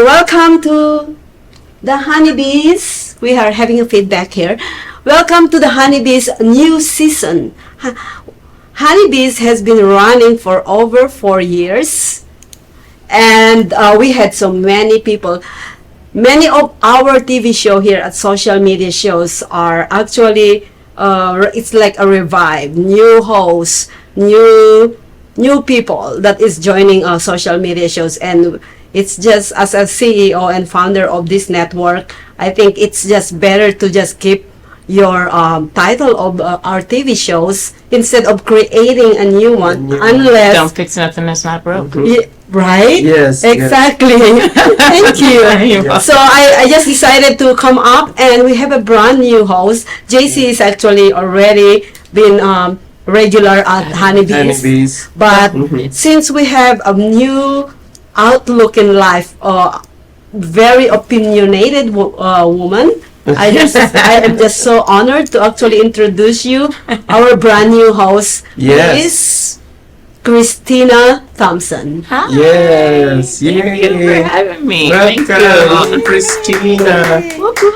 welcome to the Honeybees. We are having a feedback here. Welcome to the Honeybees new season. Honeybees has been running for over 4 years, and we had so many people. Many of our TV show here at social media shows are actually it's like a revive, new hosts, new people that is joining our social media shows. And it's just, as a CEO and founder of this network, I think it's just better to just keep your title of our TV shows instead of creating a new one, unless don't fix nothing that's not broke. Right? Yes. Exactly. Thank you. So I just decided to come up, and we have a brand new host. JC is actually already been regular at Honeybees. But since we have a new outlook in life, very opinionated woman, I am just so honored to actually introduce you our brand new host. Yes. Is Christina Thompson. Hi. Yes. Thank you for having me. Welcome, Christina.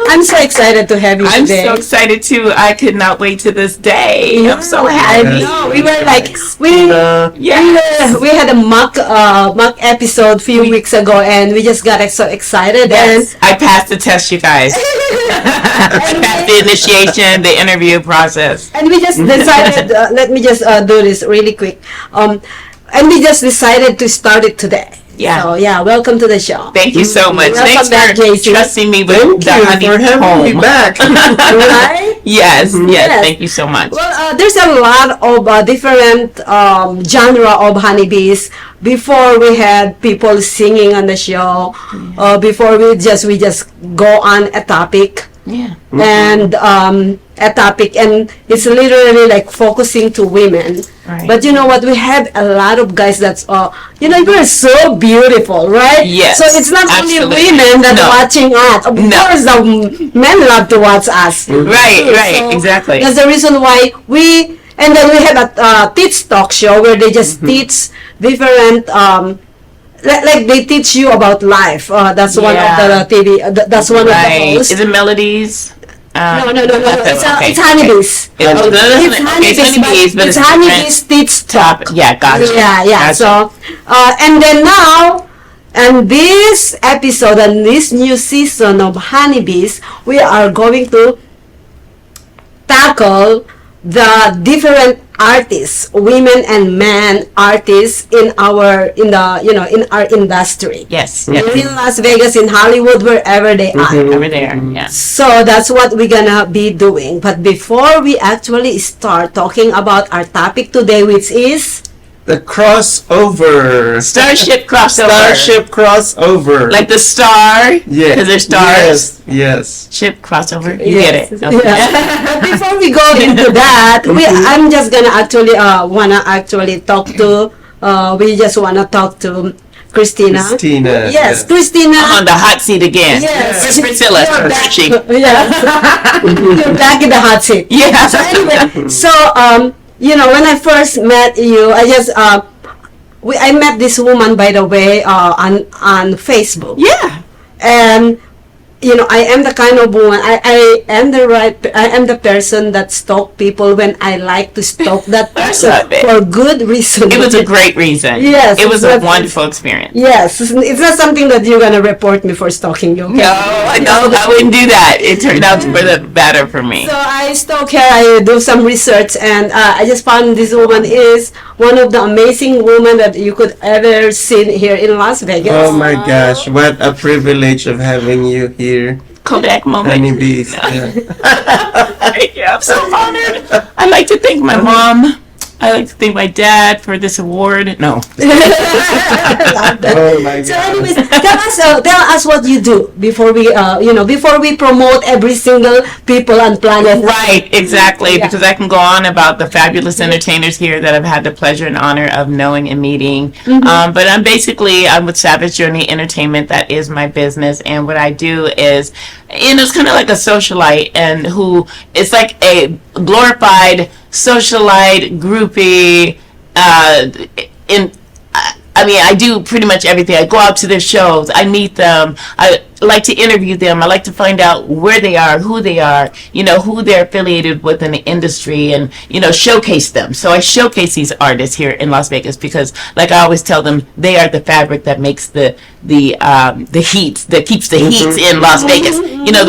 I'm so excited to have you I'm today. so excited too. I could not wait to this day. I'm so happy. No, we were like we had a mock episode a few weeks ago, and we just got so excited. Yes, I passed the test, you guys. I passed the initiation, the interview process. And we just decided. Let me just do this really quick. And we just decided to start it today. Yeah. So welcome to the show. Thank you so much. Welcome Thanks back, for JC. trusting me with Thank the you honey for having me home. back. Right? Yes. Yes. Thank you so much. Well, there's a lot of different genre of honeybees. Before we had people singing on the show. Before we just go on a topic. Yeah. And a topic, and it's literally like focusing to women. Right. But you know what? We have a lot of guys that's you're so beautiful, right? Yes, So it's not absolutely. only women that are watching us. Of course, the men love to watch us. Right. So Exactly. That's the reason why and then we have a teach talk show where they just teach different like they teach you about life. That's one of the TV. That's one of the hosts. Is it Melodies? No. It's Honeybees. It's Honeybees teach talk. Yeah, gotcha. Yeah. Gotcha. So, and then now, and this episode and this new season of Honeybees, we are going to tackle the different artists, women and men artists in our industry. Yes. In Las Vegas, in Hollywood, wherever they are. Over there. Yeah. So that's what we're gonna be doing. But before we actually start talking about our topic today, which is The crossover. Starship crossover. Starship crossover. Like the star. Yeah. Because they're stars. Yes. Ship crossover. You get it. Okay. But before we go into that, I'm just gonna actually talk to. We just wanna talk to Christina. Christina. Yes, Christina. I'm on the hot seat again. Yes. Where's Priscilla? You're back. She. Yeah. You're back in the hot seat. Yeah. So anyway, when I first met you, I met this woman, by the way, on Facebook. Yeah. And I am the kind of woman. I am the person that stalk people when I like to stalk that person love it. for good reason. It was a great reason. Yes, It was a exactly. wonderful experience. Yes, it's not something that you're gonna report me for stalking you. Okay? No, I wouldn't do that. It turned out for the better for me. So I stalk her, I do some research, and I just found this woman is one of the amazing women that you could ever see here in Las Vegas. Oh my gosh, what a privilege of having you here. Kodak moment. Honeybees. Yeah. Yeah, I'm so honored. I'd like to thank my mom. I like to thank my dad for this award. No. Love that. Oh my So god. anyways, tell us what you do before we promote every single people on planet. Right, exactly. Yeah. Because I can go on about the fabulous entertainers here that I've had the pleasure and honor of knowing and meeting. But I'm with Savage Journey Entertainment. That is my business. And what I do is, it's kind of like a socialite, and it's like a glorified socialite groupie. I mean, I do pretty much everything. I go out to their shows. I meet them. I like to interview them. I like to find out where they are, who who they're affiliated with in the industry, and, showcase them. So I showcase these artists here in Las Vegas because, like I always tell them, they are the fabric that makes the heat, that keeps the heat in Las Vegas.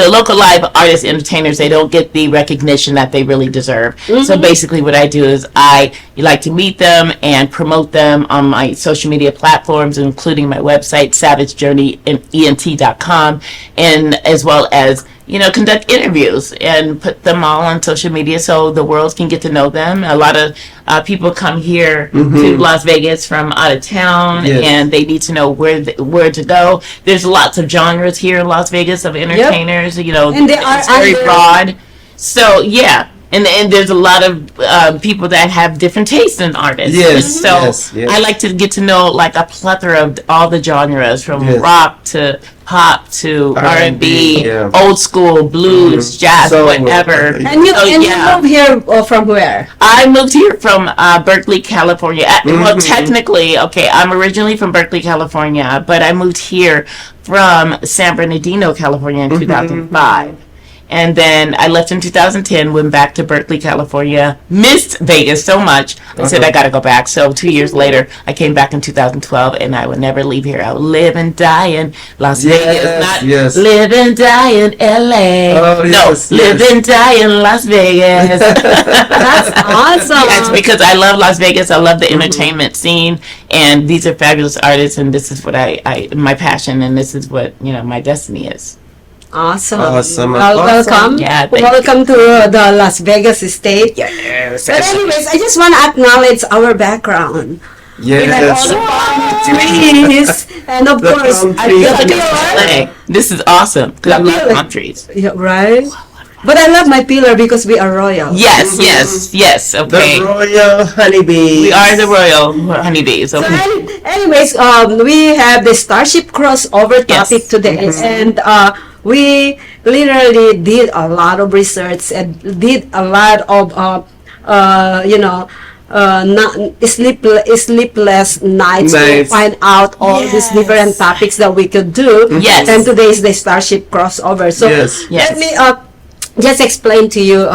The local live artists, entertainers, they don't get the recognition that they really deserve. So basically what I do is I like to meet them and promote them on my social media platforms, including my website, savagejourneyent.com, and as well as conduct interviews and put them all on social media so the world can get to know them. A lot of people come here to Las Vegas from out of town, and they need to know where to go. There's lots of genres here in Las Vegas of entertainers. And they it's very broad. So And there's a lot of people that have different tastes in artists. So I like to get to know like a plethora of all the genres, from rock to pop to R&B, old school, blues, jazz, whatever. And you moved here from where? I moved here from Berkeley, California. Well, technically, I'm originally from Berkeley, California, but I moved here from San Bernardino, California in 2005. And then I left in 2010, went back to Berkeley, California, missed Vegas so much. I said, I got to go back. So 2 years later, I came back in 2012, and I would never leave here. I would live and die in Las Vegas, not live and die in LA. Live and die in Las Vegas. That's awesome. It's because I love Las Vegas. I love the entertainment scene, and these are fabulous artists, and this is what my passion, and this is what, my destiny is. Awesome. Welcome. Welcome to the Las Vegas estate. Yes. But anyways, I just want to acknowledge our background. Yes. We have all the palm trees, and of course, I feel like LA. This is awesome because I love palm trees. Yeah, right? But I love my pillar because we are royal. Yes. Okay. The royal honeybees. We are the royal honeybees. Okay. So anyways, we have the Starship crossover topic today, and we literally did a lot of research and did a lot of sleepless nights to find out all these different topics that we could do. And today is the Starship crossover. So let me just explain to you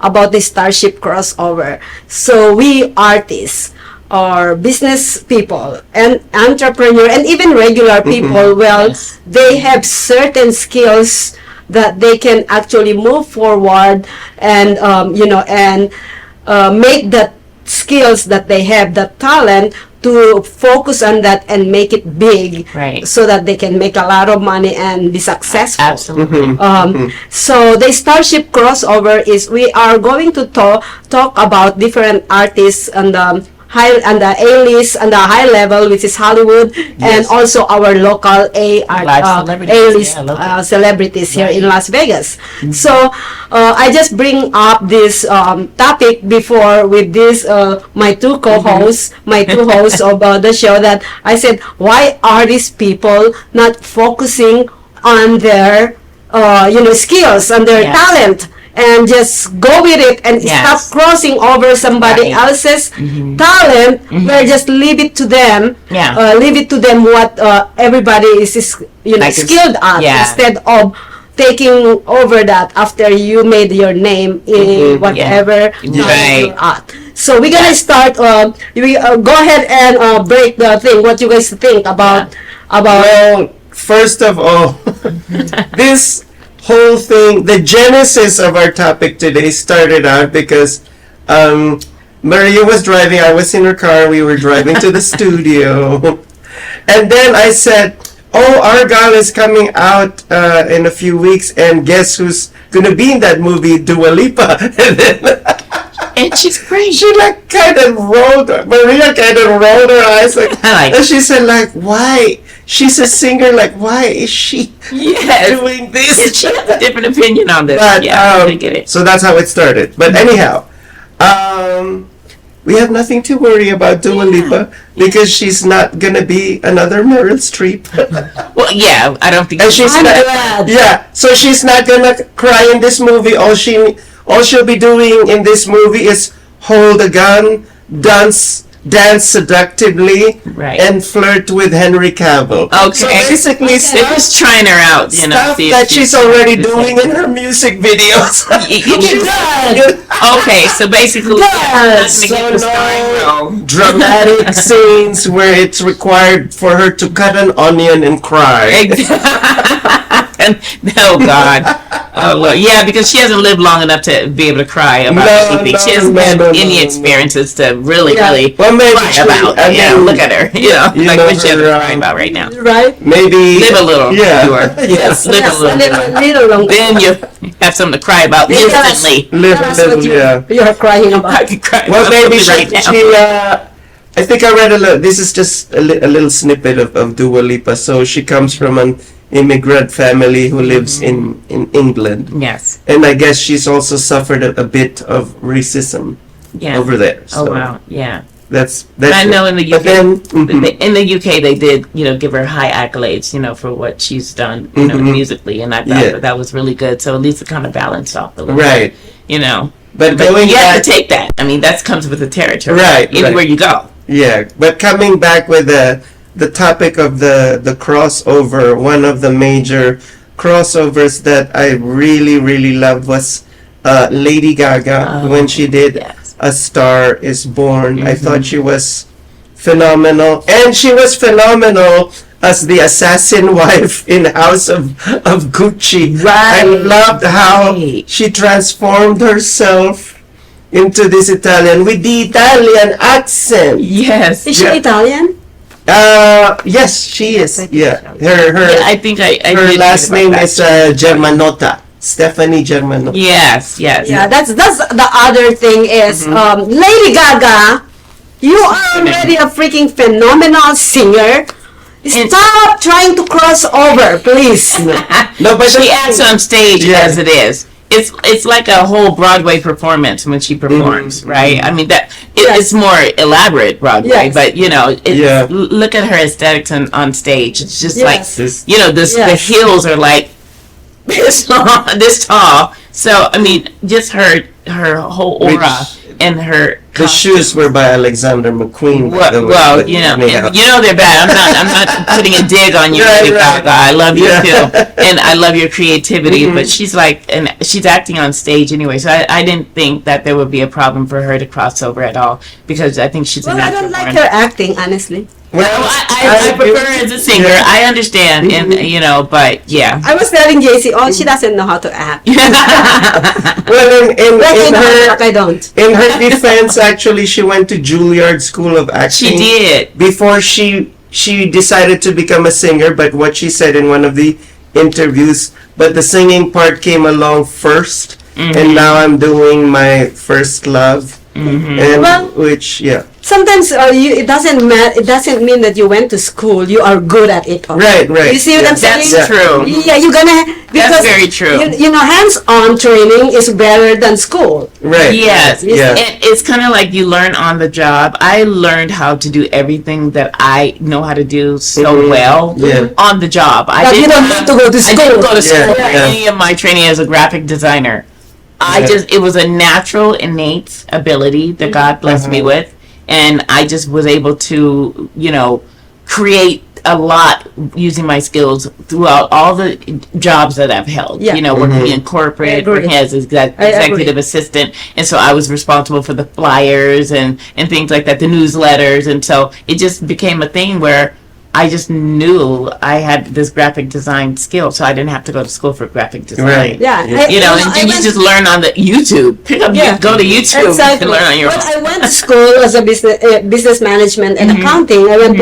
about the Starship crossover. So we artists or business people and entrepreneur and even regular people, they have certain skills that they can actually move forward and make that skills that they have, that talent, to focus on that and make it big, so that they can make a lot of money and be successful. Absolutely. So the Starship crossover is we are going to talk about different artists and the A-list and the high level, which is Hollywood, and also our local A-list celebrities here in Las Vegas. So I just bring up this topic before with this my two co-hosts, my two hosts of the show, that I said, why are these people not focusing on their skills and their talent? And just go with it and stop crossing over somebody else's talent. Where just leave it to them. Leave it to them what everybody is skilled at, instead of taking over that after you made your name in whatever you're at. So we're gonna start. We go ahead and break the thing. What you guys think about? Well, first of all, this whole thing, the genesis of our topic today started out because Maria was driving, I was in her car, we were driving to the studio, and then I said, Argyle is coming out in a few weeks, and guess who's gonna be in that movie? Dua Lipa. And she's great. She Maria kind of rolled her eyes, and she said, why? She's a singer, why is she doing this? She has a different opinion on this. But, I get it. So that's how it started. But anyhow, we have nothing to worry about Dua Lipa because she's not gonna be another Meryl Streep. Well, I don't think. And so she's not gonna cry in this movie. All she'll be doing in this movie is hold a gun, dance dance seductively, Right. and flirt with Henry Cavill. Okay. So basically, They're just trying her out, you know. stuff see if that she's already doing in her music videos. Okay, so basically, Yes. yeah, I'm not gonna get the starring role. Dramatic scenes where it's required for her to cut an onion and cry. Oh God! Oh Lord! Yeah, because she hasn't lived long enough to be able to cry about anything. She hasn't had any experiences to really Well, maybe cry about. Look at her. Like what she has to cry about right now. Right? Maybe Live a little. Yeah. You are. Yes, live a little. Little longer. Then you have something to cry about instantly. Live That's a little, what yeah. you're crying I about. could cry Well, about maybe something right now. I think I read a little. This is just a little snippet of Dua Lipa. So she comes from an immigrant family who lives in England, Yes. and I guess she's also suffered a bit of racism Yeah. over there. Oh So wow. Yeah. that's I know in the UK, But then, in the UK they did, give her high accolades, for what she's done, musically, and I thought that was really good. So at least it kind of balanced off a little right. bit, But But going you have back, to take that. I mean, that comes with the territory. Right, Anywhere right. you go. yeah. But coming back with the topic of the crossover, one of the major crossovers that I really loved was Lady Gaga when she did Yes. A Star Is Born. I thought she was phenomenal, and she was phenomenal as the assassin wife in House of Gucci. I Right. loved how Right. she transformed herself into this Italian with the Italian accent. Yes. Is she Yeah. Italian? Yes, she is. I think Yeah, so. her I think I her did last read name about is that. Germanotta, Stephanie Germanotta. Yes. Yeah, that's the other thing is Lady Gaga, you are already a freaking phenomenal singer. Stop trying to cross over, please. No, but She acts on stage Yeah. as it is. It's like a whole Broadway performance when she performs, right? I mean it's more elaborate Broadway, Yes. but Yeah. look at her aesthetics on stage. It's just like This- the Yes. heels are like this tall. So I mean, just her whole aura and her the shoes were by Alexander McQueen. by the way, well, but anyhow. they're bad. I'm not putting a dig on you, Right, Lady right. Gaga. I love you Yeah. too, and I love your creativity. But she's she's acting on stage anyway, so I didn't think that there would be a problem for her to cross over at all because I think she's a Well, I natural don't like born. her acting, honestly. Well, I prefer her as a singer. Yeah. I understand, and but yeah. I was telling JC, oh, she doesn't know how to act. Well, Like I in know, her like I don't. in her defense, actually, she went to Juilliard School of Acting. She did. Before she decided to become a singer, but what she said in one of the interviews, but the singing part came along 1st, and now I'm doing my first love, and Well- Sometimes it doesn't matter. It doesn't mean that you went to school. You are good at it. Right. You see what I'm saying? That's true. Yeah, you're gonna. Because very true. Hands-on training is better than school. Right. Yes. Yeah. And it's kind of like you learn on the job. I learned how to do everything that I know how to do so well Yeah. on the job. But you don't need to go to I didn't school. go to school Yeah, for yeah. any of my training as a graphic designer. It was a natural, innate ability that God blessed me with. And I just was able to, create a lot using my skills throughout all the jobs that I've held. Yeah. Working in corporate, agree. working as executive assistant. And so I was responsible for the flyers and things like that, the newsletters. And so it just became a thing where I just knew I had this graphic design skill, so I didn't have to go to school for graphic design. Right. Yeah. You And you just learn on the YouTube. Go to YouTube Exactly. and learn on your Well, own. I went to school as a business management and accounting. I went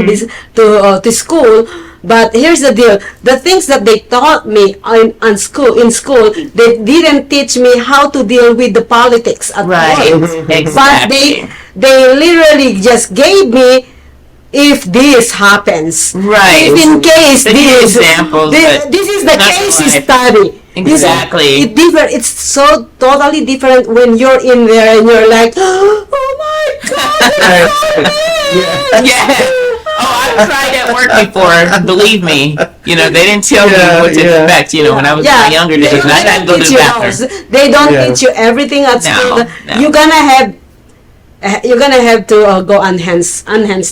to school, but here's the deal: the things that they taught me in school, they didn't teach me how to deal with the politics at Right. all. Exactly. But they literally just gave me. If this happens, Right. if in case They give this, examples, but this is the not case life. study. Exactly. It's so totally different when you're in there and you're like, oh my god, Yeah. Oh, I've tried at work before. Believe me. They didn't tell me what to expect. When I was in my younger days, and I had to go to the bathroom. They don't Yeah. teach you everything at No, school. no. You're gonna have you're gonna have to go on hands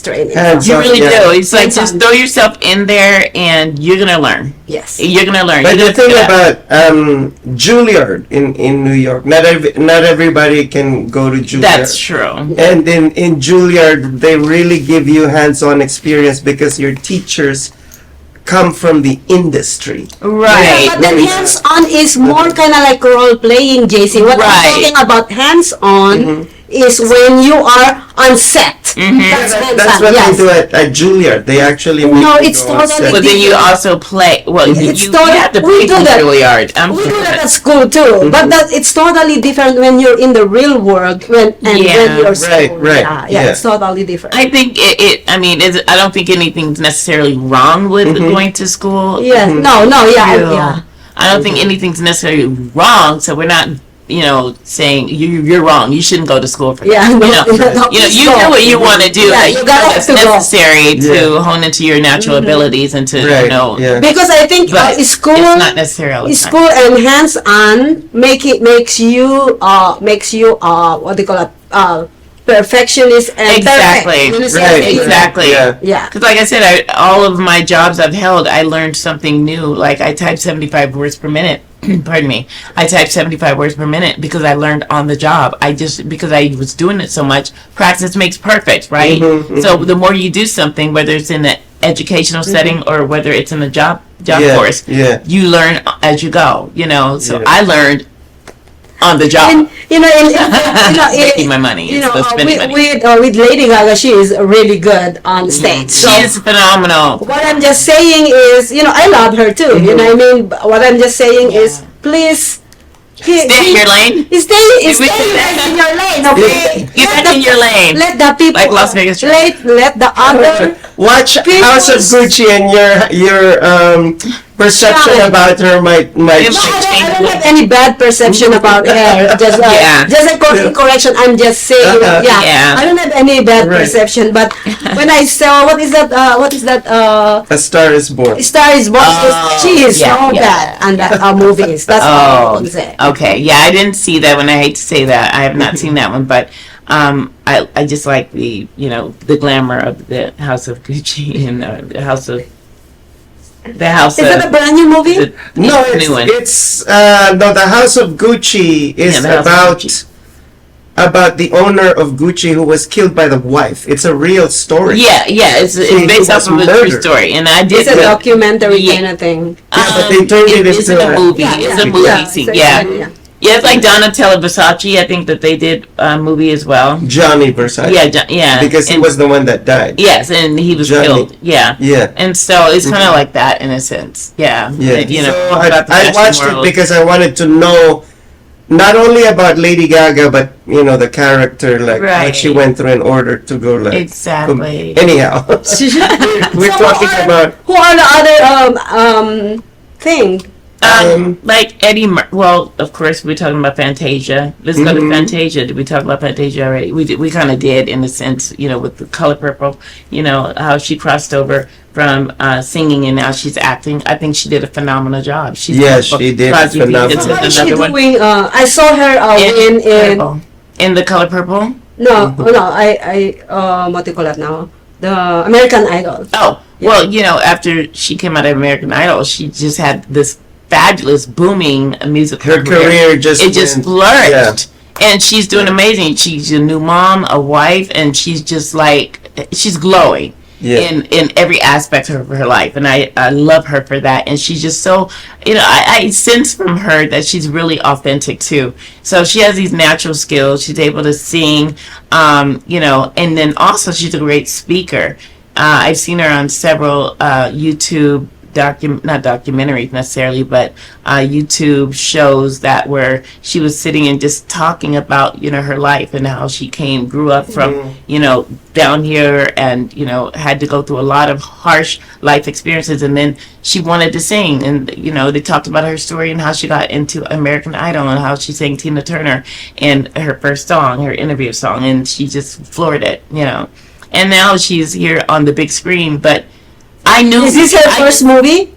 training. Hands You on, really yeah. do. It's like Hands on. just throw yourself in there and you're gonna learn. Yes. You're gonna learn. But You're the gonna thing figure out- about Juilliard in New York, not everybody can go to Juilliard. That's true. And in Juilliard, they really give you hands-on experience because your teachers come from the industry. Right. But then hands-on is more kind of like role-playing, JC. What Right. I'm talking about hands-on is when you are on set. That's hands-on, That's what yes. they do at Juilliard. They actually make No, you it's go on totally set. But then you also play. Well, It's you totally- have to we play do from that. Juilliard. We do that at school too, but it's totally different when you're in the real world when Yeah, you're right, school. right, Yeah, yeah. it's totally different. I think I mean, I don't think anything's necessarily wrong with going to school. Yes, no, yeah, You know, yeah. I don't think anything's necessarily wrong. So we're not, saying you're wrong. You shouldn't go to school for that. Yeah, no, no, You please do go. what you want to do. Yeah, like, you gotta that's have to go. necessary to Yeah. hone into your natural abilities and to Right, yeah. Because I think But school, it's not necessarily school and hands-on makes you what do you call it, perfectionist and Exactly. perfect. You understand? Right, Exactly. Yeah. Yeah. Because, like I said, all of my jobs I've held, I learned something new. Like, I type 75 words per minute. Pardon me. I type 75 words per minute because I learned on the job. Because I was doing it so much, practice makes perfect, right? So the more you do something, whether it's in the educational setting or whether it's in the job Yeah, course, yeah. you learn as you go. So Yeah. I learned on the job. And Making my money. So spending money. with Lady Gaga, she is really good on stage. So She is phenomenal. what I'm just saying is, I love her too. You know what I mean? But what I'm just saying is, please. Stay in your lane. Stay we in your lane, okay? Get back in your lane. Let the people, Like Las Vegas Train. let the other Watch House of Gucci and your perception Sorry. about her might No, I don't have any bad perception about her. Just, Yeah. just a correction. I'm just saying. Yeah. I don't have any bad Right. perception. But when I saw what is that? A Star Is Born. Star is Born. She is yeah, so yeah. bad on that movies. That's all I can say. Okay. Yeah, I didn't see that one. I hate to say that. I have not seen that one, but I just like the the glamour of the House of Gucci and the House of Is that a of brand new movie? the No, new one. it's the House of Gucci is Yeah, the House of about Gucci. about the owner of Gucci who was killed by the wife. It's a real story. Yeah, it's He based was off of a true murdered. story, and I did. It's a documentary Yeah. kind of thing. Yeah, but they turned it It's into a movie. Yeah, It's yeah, a movie yeah, scene. it's Yeah. yeah. Yeah, it's like Donatella Versace. I think that they did a movie as well. Johnny Versace. Yeah. Because he And- was the one that died. Yes, and he was Johnny. killed. Yeah. Yeah. And so it's kind of like that in a sense. Yeah. Yeah. So So I watched it world. because I wanted to know not only about Lady Gaga, but the character, like what Right. she went through in order to go like. Exactly. Anyhow, we're So talking about. who are the other thing? Like Eddie. Well, of course, we're talking about Fantasia. Let's go to Fantasia. Did we talk about Fantasia already? We did. We kind of did in a sense. With the Color Purple. How she crossed over from singing and now she's acting. I think she did a phenomenal job. She's Yes, she did Crosby, phenomenal. This is What is she another one. doing? I saw her in In the Color Purple. no, I what do you call it now? The American Idol. Oh, well, after she came out of American Idol, she just had this fabulous, booming musical Her career just flourished. And she's doing amazing. She's a new mom, a wife, and she's just she's glowing in every aspect of her life. And I love her for that. And she's just so, I sense from her that she's really authentic too. So she has these natural skills. She's able to sing, and then also she's a great speaker. I've seen her on several YouTube not documentaries necessarily, but YouTube shows where she was sitting and just talking about her life and how she grew up from down here and had to go through a lot of harsh life experiences, and then she wanted to sing, and they talked about her story and how she got into American Idol and how she sang Tina Turner and her first song, her interview song, and she just floored it, and now she's here on the big screen. But I knew. Is this her first movie?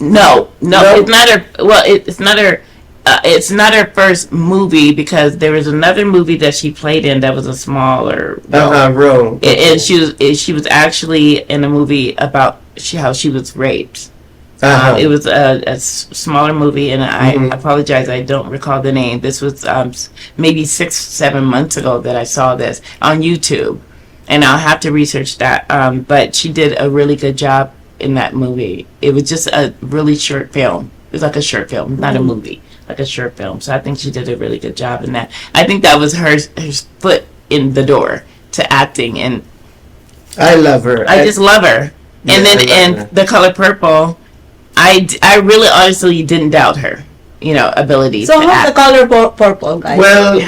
No, it's not her. Well, it's not her it's not her first movie because there was another movie that she played in that was a smaller role. And she was actually in a movie about how she was raped. It was a smaller movie, and I apologize, I don't recall the name. This was maybe 6-7 months ago that I saw this on YouTube, and I'll have to research that. But she did a really good job in that movie. It was just a really short film. It was like a short film, not a movie, like a short film. So I think she did a really good job in that. I think that was her foot in the door to acting, and I love her. I just love her. Yeah, And then in The Color Purple, I really honestly didn't doubt her, ability So to how's act. the color purple, guys? Well,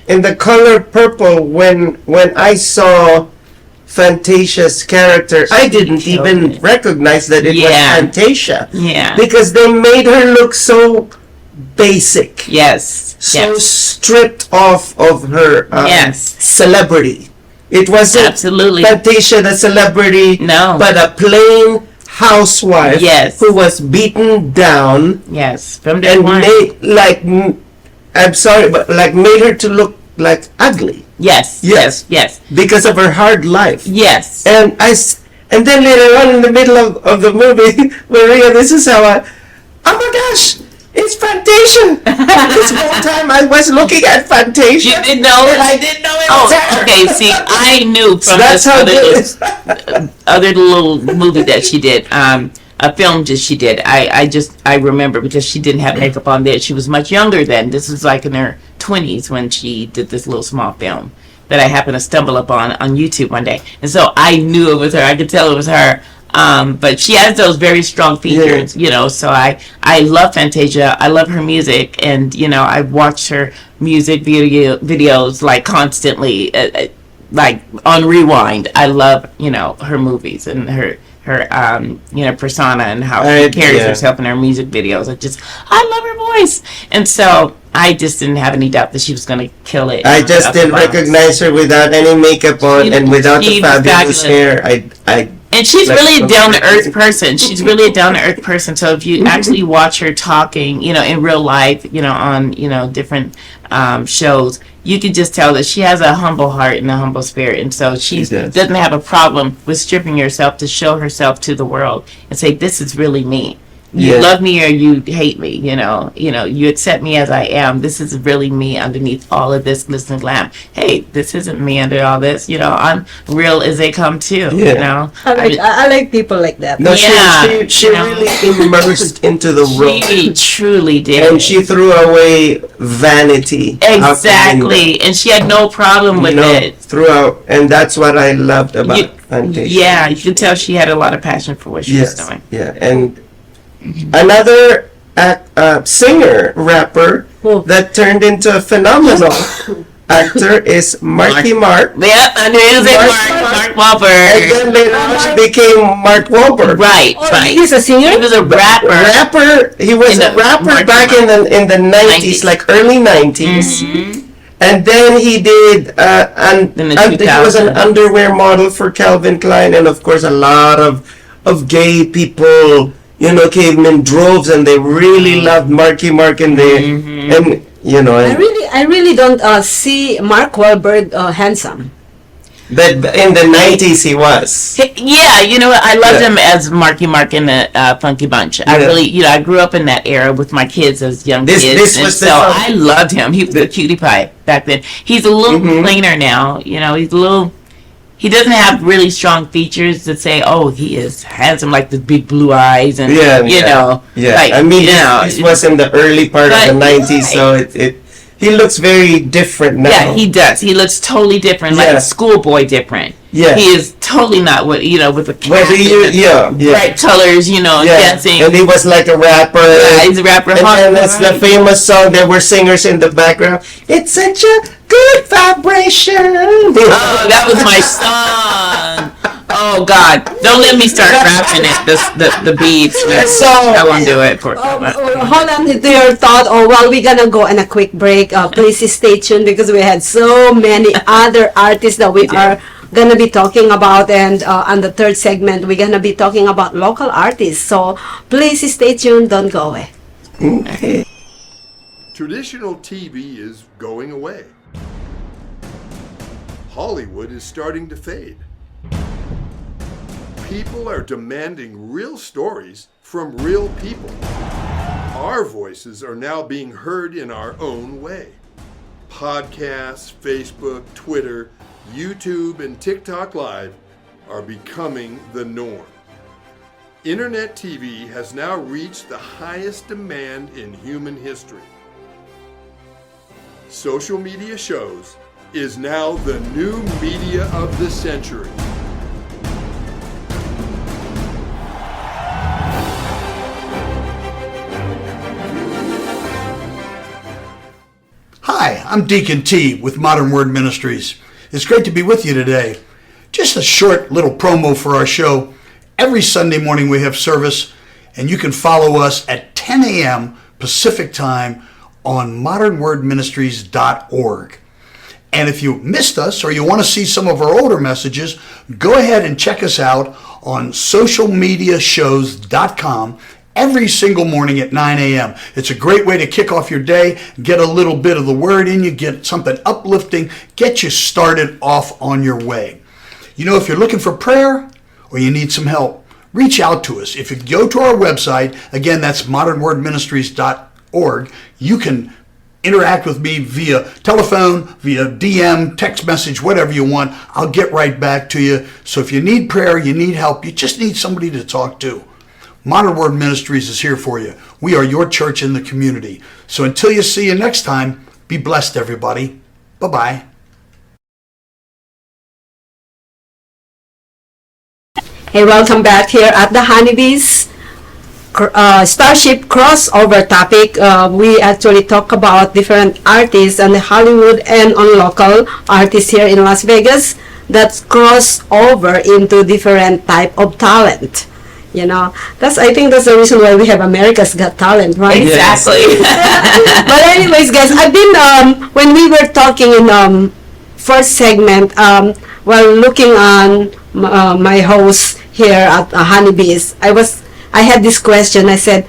in The Color Purple, when I saw Fantasia's character, I didn't killed even it. recognize that it was Yeah. Fantasia. Yeah. Because they made her look so basic. Yes. So Yes. stripped off of her Yes. celebrity. It wasn't Absolutely. Fantasia the celebrity, No. but a plain housewife Yes. who was beaten down Yes. From day and one. I'm sorry, but made her to look like ugly Yes. Yes. Yes. because of her hard life. Yes. And then later on in the middle of the movie, Maria, this is how oh my gosh, it's Fantasia. This whole time I was looking at Fantasia. You didn't know it? And I didn't know it Oh, was her. okay. See, I knew So from that's this how other, other little movie that she did, a film that she did. I remember because she didn't have makeup on there. She was much younger then. This was like in her 20s when she did this little small film that I happened to stumble upon on YouTube one day. And so I knew it was her. I could tell it was her. But she has those very strong features, so I love Fantasia. I love her music, and, I watched her music videos like constantly, like on rewind. I love, her movies and her persona and how she carries herself in her music videos. I love her voice. And so I just didn't have any doubt that she was going to kill it. I just didn't recognize her without any makeup on and without the fabulous hair. And she's really a down-to-earth person. She's really a down-to-earth person. So if you actually watch her talking, in real life, on, different shows, you can just tell that she has a humble heart and a humble spirit. And so she doesn't have a problem with stripping herself to show herself to the world and say, this is really me. You love me or you hate me, you accept me as I am. This is really me underneath all of this glitz and glam. Hey, this isn't me under all this, I'm real as they come too, I like people like that. No, she really immersed into the role. She truly did. And she threw away vanity. Exactly. And she had no problem with it. Throughout, and that's what I loved about Fantasia. Yeah, you can tell she had a lot of passion for what she was doing. Yeah, and another singer, rapper that turned into a phenomenal actor is Marky Mark. Yep, I knew it was Mark Wahlberg. And then later on she became Mark Wahlberg. Right. He's a singer? He was a rapper. He was a rapper back in the 90s, like early 90s. And then he did, he was an underwear model for Calvin Klein, and of course a lot of gay people, came in droves, and they really loved Marky Mark, and I really don't see Mark Wahlberg handsome. That in the 90s he was. Yeah, I loved him as Marky Mark in the Funky Bunch. I really, I grew up in that era with my kids as young kids, and so I loved him. He was a cutie pie back then. He's a little plainer now. He's a little. He doesn't have really strong features to say, oh, he is handsome, like the big blue eyes and Like, I mean, this was in the early part of the 90s, so he looks very different now. Yeah, he does. He looks totally different, like a schoolboy different. Yeah. He is totally not with the bright colors, dancing. And he was like a rapper. Yeah, he's a rapper. And that's the famous song. There were singers in the background. It's such a good vibration. Oh, that was my song. Oh God! Don't let me start rapping it. The beats. So I won't do it for. Hold on to your thought. Well, we're gonna go on a quick break. Please stay tuned because we had so many other artists that we are gonna be talking about, and on the third segment we're gonna be talking about local artists. So please stay tuned. Don't go away. Okay. Traditional TV is going away. Hollywood is starting to fade. People are demanding real stories from real people. Our voices are now being heard in our own way. Podcasts, Facebook, Twitter, YouTube, and TikTok Live are becoming the norm. Internet TV has now reached the highest demand in human history. Social media shows is now the new media of the century. Hi, I'm Deacon T with Modern Word Ministries. It's great to be with you today. Just a short little promo for our show. Every Sunday morning we have service, and you can follow us at 10 a.m. Pacific Time on modernwordministries.org. And if you missed us or you want to see some of our older messages, go ahead and check us out on socialmediashows.com every single morning at 9 a.m. It's a great way to kick off your day, get a little bit of the word in you, get something uplifting, get you started off on your way. You know, if you're looking for prayer or you need some help, reach out to us. If you go to our website, again, that's modernwordministries.org, you can interact with me via telephone, via DM, text message, whatever you want. I'll get right back to you. So if you need prayer, you need help, you just need somebody to talk to, Modern Word Ministries is here for you. We are your church in the community. So until you see you next time, be blessed, everybody. Bye-bye. Hey, welcome back here at the Honeybees Starship crossover topic. We actually talk about different artists on the Hollywood and on local artists here in Las Vegas that cross over into different type of talent. You know, I think that's the reason why we have America's Got Talent, right? Exactly. But anyways, guys, I've been when we were talking in first segment, while looking on my host here at Honeybees, I had this question. I said,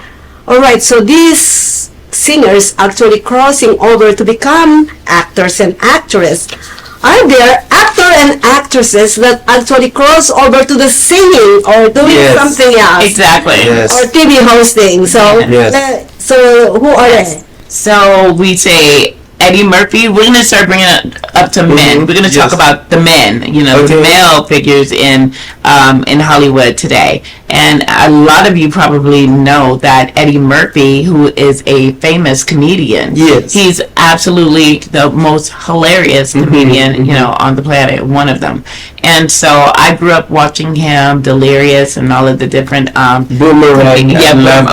all right, so these singers actually crossing over to become actors and actresses. Are there actor and actresses that actually cross over to the singing or doing something else? Exactly. Yes. Or TV hosting. So, so who are they? So we say Eddie Murphy. We're going to start bringing it up to men. We're going to talk about the men, the male figures in Hollywood today. And a lot of you probably know that Eddie Murphy, who is a famous comedian, he's absolutely the most hilarious comedian, on the planet, one of them. And so I grew up watching him, Delirious, and all of the different Boomerang.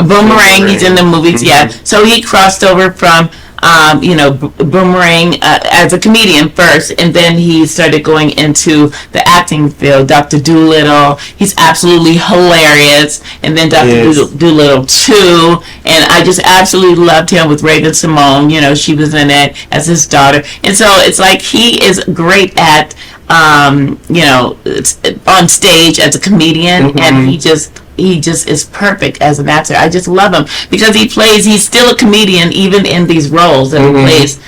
Boomerang. He's in the movies. So he crossed over from Boomerang as a comedian first, and then he started going into the acting field. Dr. Dolittle, he's absolutely hilarious, and then Dr. Dolittle 2, and I just absolutely loved him with Raven Simone. She was in it as his daughter, and so it's like he is great at on stage as a comedian, and he just is perfect as an actor. I just love him because he's still a comedian even in these roles that he plays,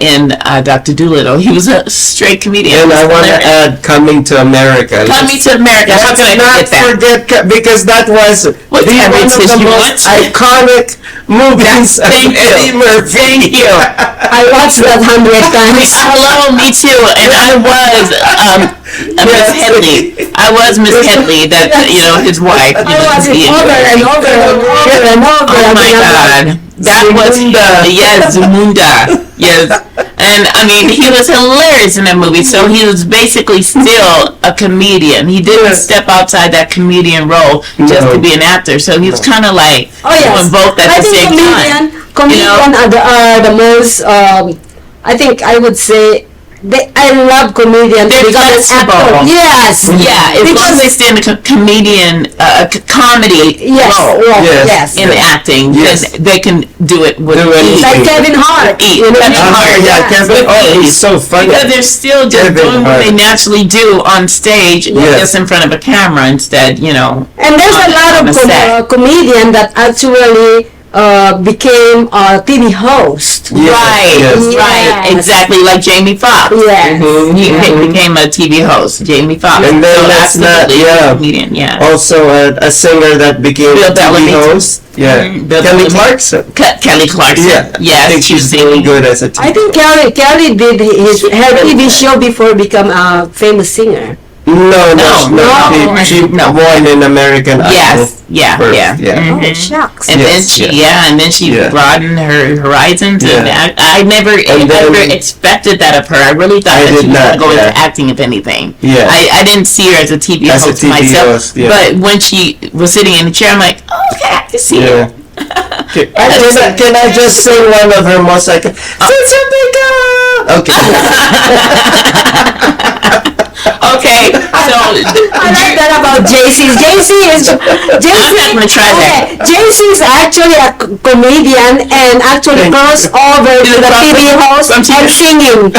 in Dr. Dolittle. He was a straight comedian. And I want to add Coming to America. Coming to America. How can I forget that? Because that was one of the most iconic movies of Eddie Murphy. Thank you. I watched that 100 times. Hello, me too. And I was Miss Headley. I was Miss Headley, that his wife. I watched it over and over and over and over. Oh my God. That was Zamunda. Yes. And I mean, he was hilarious in that movie. So he was basically still a comedian. He didn't step outside that comedian role just to be an actor. So he was kind of like doing both at the same time. Comedian are the most, I think I would say, I love comedians. They're flexible. Yes. Yeah, as long as they stay in the comedian, comedy role in acting, then they can do it with ease. Like Kevin Hart. Kevin Hart, he's so funny. Because they're still just doing what they naturally do on stage, just in front of a camera instead, And there's a lot of comedians that actually became a TV host. Yeah, Right, yes. right, Yes. exactly like Jamie Foxx. Yes. He became a TV host, Jamie Foxx. And then So let's not- absolutely, yeah. comedian, yeah. Also a singer that became Bill a TV Bellamy. host. Yeah. Bill Kelly Bellamy. Clarkson. Kelly Clarkson. Yeah. Yes, I think she's really good as a TV I think Kelly did her TV show before become a famous singer. No. She No. won an American Idol. Yes, yeah, first, yeah. yeah. Oh, shucks. And Yes, then she Yeah. broadened her horizons, and Yeah. I never And then- ever expected that of her. I really thought I that she did was going to not, go yeah. into acting, if anything. Yeah. I didn't see her as a TV As a host TV myself, host, yeah. but when she was sitting in the chair, I'm like, oh, okay, I can see Yeah. it. Can I just sing one of her most iconic? Okay. Okay, so I like that about JC. JC is I'm not gonna try that. JC is actually a comedian and actually crossed over to the TV host From and singing.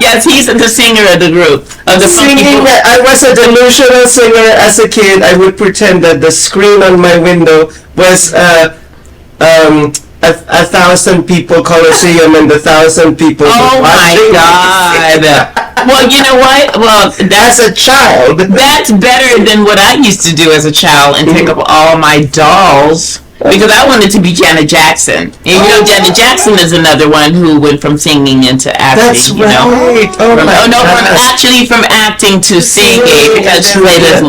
yes, he's the singer of the group of the Funky Singing, Group. I was a delusional singer as a kid. I would pretend that the screen on my window was a thousand people Coliseum and the thousand people Oh my watching. God! Well, you know what? Well, As a child. that's better than what I used to do as a child and take up all my dolls. Because I wanted to be Janet Jackson. And you know, Janet Jackson is another one who went from singing into acting. That's you know? right. Oh From, my gosh. from acting to singing, because she played as,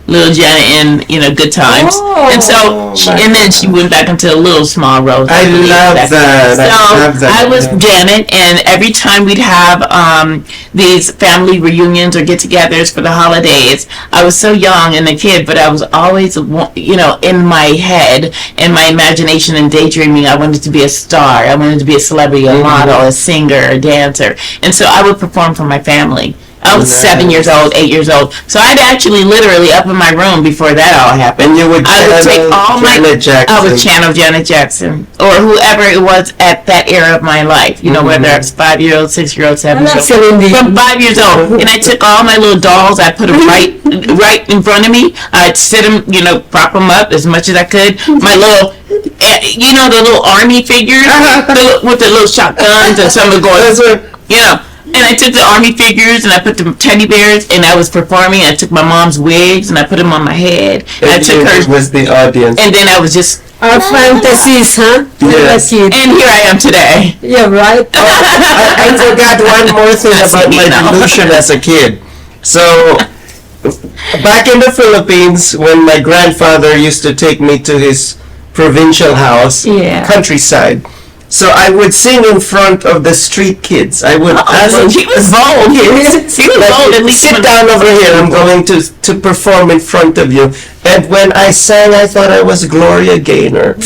little Janet in, Good Times. Oh, and so, and then she went back into a little small role. I love that. So I love that. I was Janet, and every time we'd have these family reunions or get-togethers for the holidays, I was so young and a kid, but I was always, in my head, in my imagination and daydreaming, I wanted to be a star. I wanted to be a celebrity, a model, a singer, a dancer, and so I would perform for my family. I was 7 years old, 8 years old. So I'd actually literally up in my room before that all happened. And you would I would take all Janet Jackson. I would channel Janet Jackson or whoever it was at that era of my life. Whether it's 5-year-old, 6-year-old, 7-year-old. Celine Dion. From 5 years old, and I took all my little dolls. I put them right in front of me. I'd sit them, prop them up as much as I could. My little, the little army figures with the little shotguns, and some are going, And I took the army figures and I put the teddy bears and I was performing. I took my mom's wigs and I put them on my head. And I took her, was the audience. and then I was just, Our fantasies, huh? Yes. Cute. and here I am today. Yeah, right? I forgot one more thing about my delusion as a kid. So, back in the Philippines, when my grandfather used to take me to his provincial house, countryside, so I would sing in front of the street kids. I would ask He was bold. He was bold. At least sit down over here. I'm going to perform in front of you. And when I sang, I thought I was Gloria Gaynor.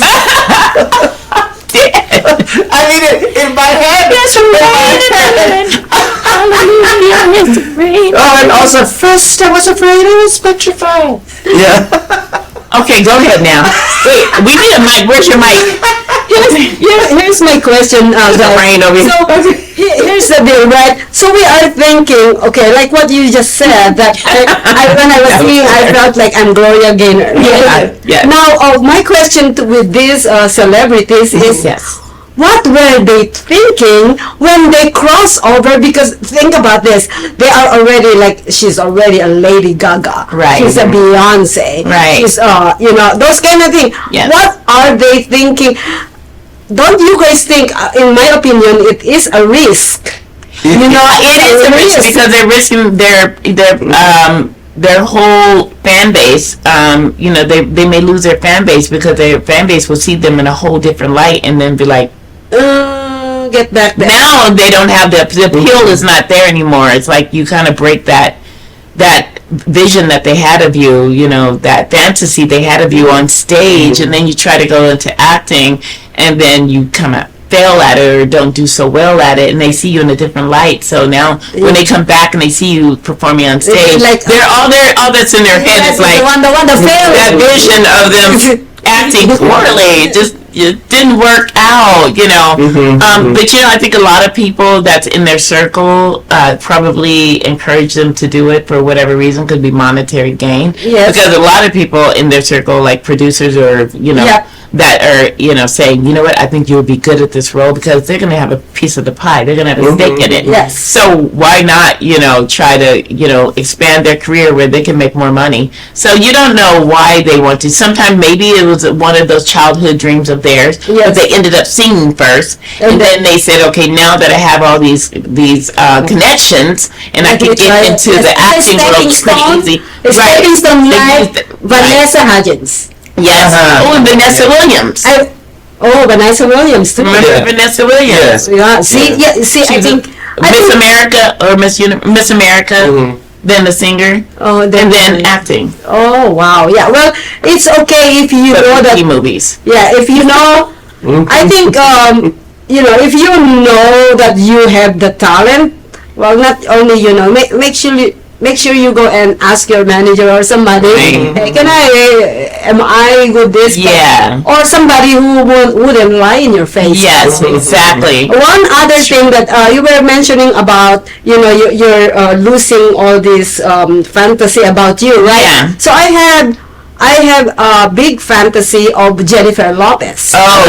I mean, in my head. That's right. Oh, and also, first I was afraid I was petrified. Yeah. Okay, go ahead now. Wait, we need a mic. Where's your mic? Here's my question, guys. Rain over here. So here's the deal, right? So we are thinking, okay, like what you just said, that when I was singing, I felt like I'm Gloria Gaynor. Yeah. Now, my question with these celebrities is, what were they thinking when they cross over? Because think about this, they are already she's already a Lady Gaga. Right. She's a Beyonce. Right. She's, those kind of things. Yes. What are they thinking? Don't you guys think, in my opinion, it is a risk? It is a risk because they're risking their whole fan base. They may lose their fan base because their fan base will see them in a whole different light and then be like, get back there. now they don't have the appeal is not there anymore. It's like you kind of break that vision that they had of you, that fantasy they had of you on stage, and then you try to go into acting and then you kind of fail at it or don't do so well at it, and they see you in a different light. So now when they come back and they see you performing on stage, they're all that's in their head is like that vision of them acting poorly. It didn't work out, but I think a lot of people that's in their circle probably encourage them to do it for whatever reason. Could be monetary gain. Yes. Because a lot of people in their circle, like producers or that are, saying, you know what, I think you would be good at this role, because they're going to have a piece of the pie. They're going to have a stake in it. Yes. So why not, try to, expand their career where they can make more money? So you don't know why they want to. Sometimes maybe it was one of those childhood dreams of theirs, but they ended up singing first, and then they said, okay, now that I have all these connections, and I can get into the acting world pretty easy. Stepping stone like Vanessa Hudgens. Yes. Oh, and Vanessa Williams. Vanessa Williams too. Remember Vanessa Williams? Yeah. See, I think Miss America or Miss America. Then the singer. And then acting. Oh wow, yeah. Well, it's okay if you know that movies. Yeah, if you know. I think if you know that you have the talent. Well, not only make sure you go and ask your manager or somebody, hey, am I good this? Yeah. Or somebody who wouldn't lie in your face. Yes, exactly. One other thing that you were mentioning about, you're losing all this fantasy about you, right? Yeah. So I have a big fantasy of Jennifer Lopez. Oh,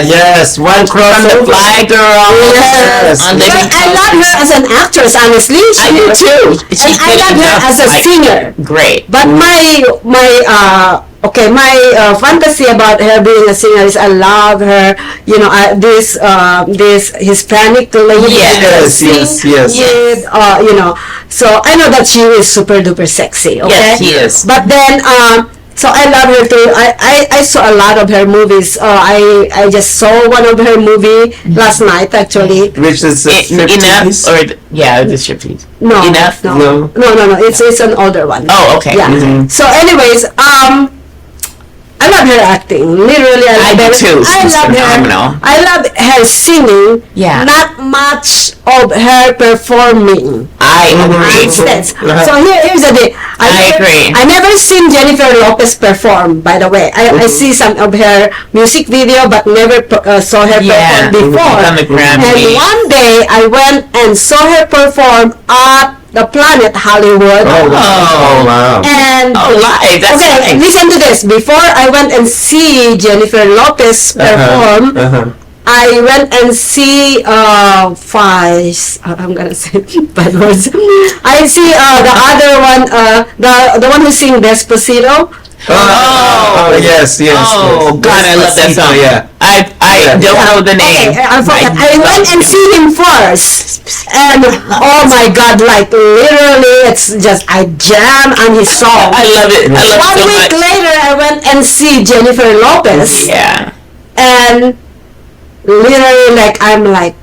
yes. One From the Fly Girl. Yes. But I love her as an actress, honestly. I do too. And I love her as a singer. Great. But my fantasy about her being a singer is I love her. This Hispanic lady. Yes. With, so I know that she is super duper sexy. Okay. Yes, she is. But then. So I love her too. I saw a lot of her movies. I just saw one of her movie last night actually. Which is Enough or the striptease? No, Enough? No. It's an older one. Oh, okay. Yeah. So, anyways, I love her acting. Literally, I love her. Too. I love phenomenal. her. I love her singing. Yeah. Not much of her performing. I agree. So here's the thing. I agree. I never seen Jennifer Lopez perform. By the way, I see some of her music video, but never saw her perform before. On the Grammy. And one day I went and saw her perform at the Planet Hollywood. Oh wow. And live. That's okay, nice. listen to this. Before I went and see Jennifer Lopez perform, I went and see I'm gonna say bad words. I see the other one, the one who sing Despacito. Oh yes. Oh God, I love that song. Yeah. I don't know the name. Okay, I went and see him first, and oh my God, like literally, it's just I jam on his song. I love it. I love it so 1 week much. later, I went and see Jennifer Lopez. Yeah. And literally, like I'm like,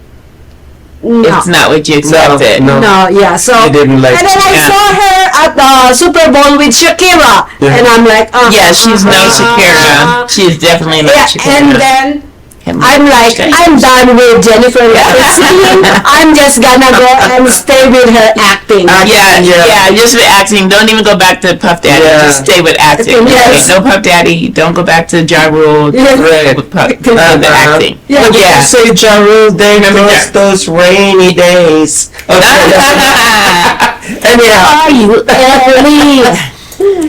no. It's not what you expected. No. Yeah. So You didn't like and then I it. saw her at the Super Bowl with Shakira, and I'm like, Yeah, she's no Shakira. She's definitely not Shakira. And then I'm like, I'm done with Jennifer Lopez singing. I'm just gonna go and stay with her acting. Yeah, just with acting. Don't even go back to Puff Daddy. Yeah. Just stay with acting. Yes. Okay, no Puff Daddy. Don't go back to Ja Rule. Yes. Right. With Puff, with the acting. Yeah. When you say Ja Rule, there goes those rainy days. Anyhow. Are you early?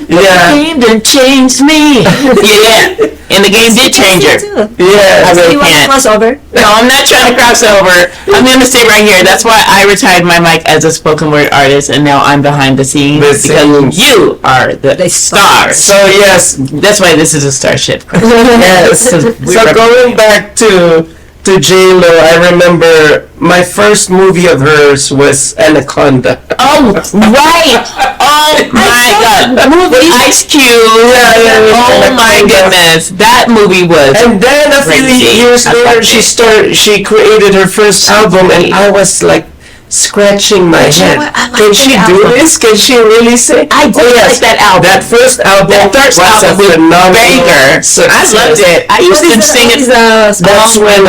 Yeah. The game done changed me. Yeah. And the game did change her. Yeah. I really You want to can't. cross over? No, I'm not trying to cross over. I'm going to stay right here. That's why I retired my mic as a spoken word artist, and now I'm behind the scenes The because scenes. you are the stars. So yes. That's why this is a Starship. Yes. So going back to J-Lo, I remember my first movie of hers was Anaconda. Oh, right. Oh, my God. With Ice Cube. Oh, my goodness. That movie was... And then a few crazy. years I later, loved it. she created her first album, and I was like scratching my head. Can she do this? Can she really sing? I did like that album. That first album That first was a album was phenomenal banger. success. I loved it. I used to sing it. That's when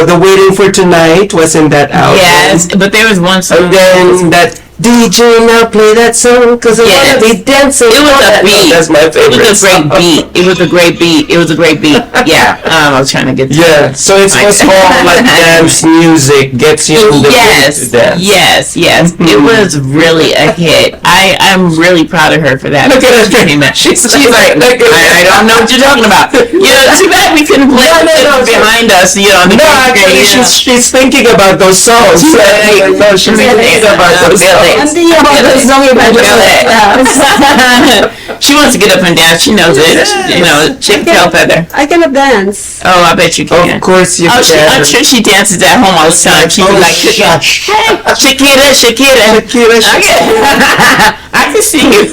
the Waiting for Tonight was in that album. Yes, but there was one song. And then that DJ now play that song because I want to be dancing. It was a beat. That's my favorite. It was a great beat. It was a great beat. It was a great beat. Yeah. I was trying to get to Yeah, so it was all like dance music gets you in the mood to dance. Yes. It was really a hit. I'm really proud of her for that. Look at her. She's like, I don't know what you're talking about. You know, too bad we couldn't play No. behind us, on the No, actually, she's thinking about those songs. No, she's thinking about those songs. I'm thinking about those songs. She wants to get up and dance. She knows it. Chick tail feather. I cannot dance. Oh, I bet you can. Of course you I'm can. sure she dances at home all the time. She'd be like, shush. Shakira. I can see you.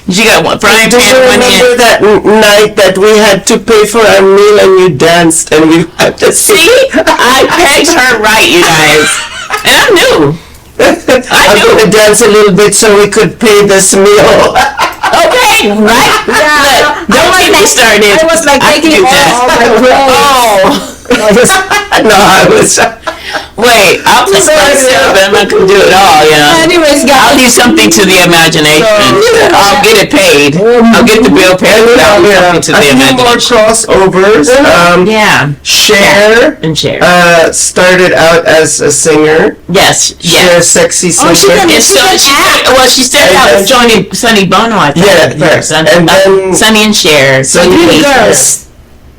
You got one frying Do you pan one remember in. that night that we had to pay for our meal and you danced and we had to See, I pegged her right, you guys, and I knew. I'm going to dance a little bit so we could pay this meal. Okay, right? Yeah. Look, don't get me started. I was like I can taking do all that. my clothes. No, I was. Wait, I'll play myself, but I'm not gonna do it all. Anyways, I'll guys. leave something to the imagination. I'll get it paid. I'll get the bill paid. I'll leave something to A the few more imagination. crossovers. Yeah. Cher And share. started out as a singer. Yes. Cher, Yes. sexy Oh, she singer. can- And so she started And out then- with Sonny Bono, I think. Yeah, at first. yeah. And then- Sonny and Cher. Sonny Dream Girls.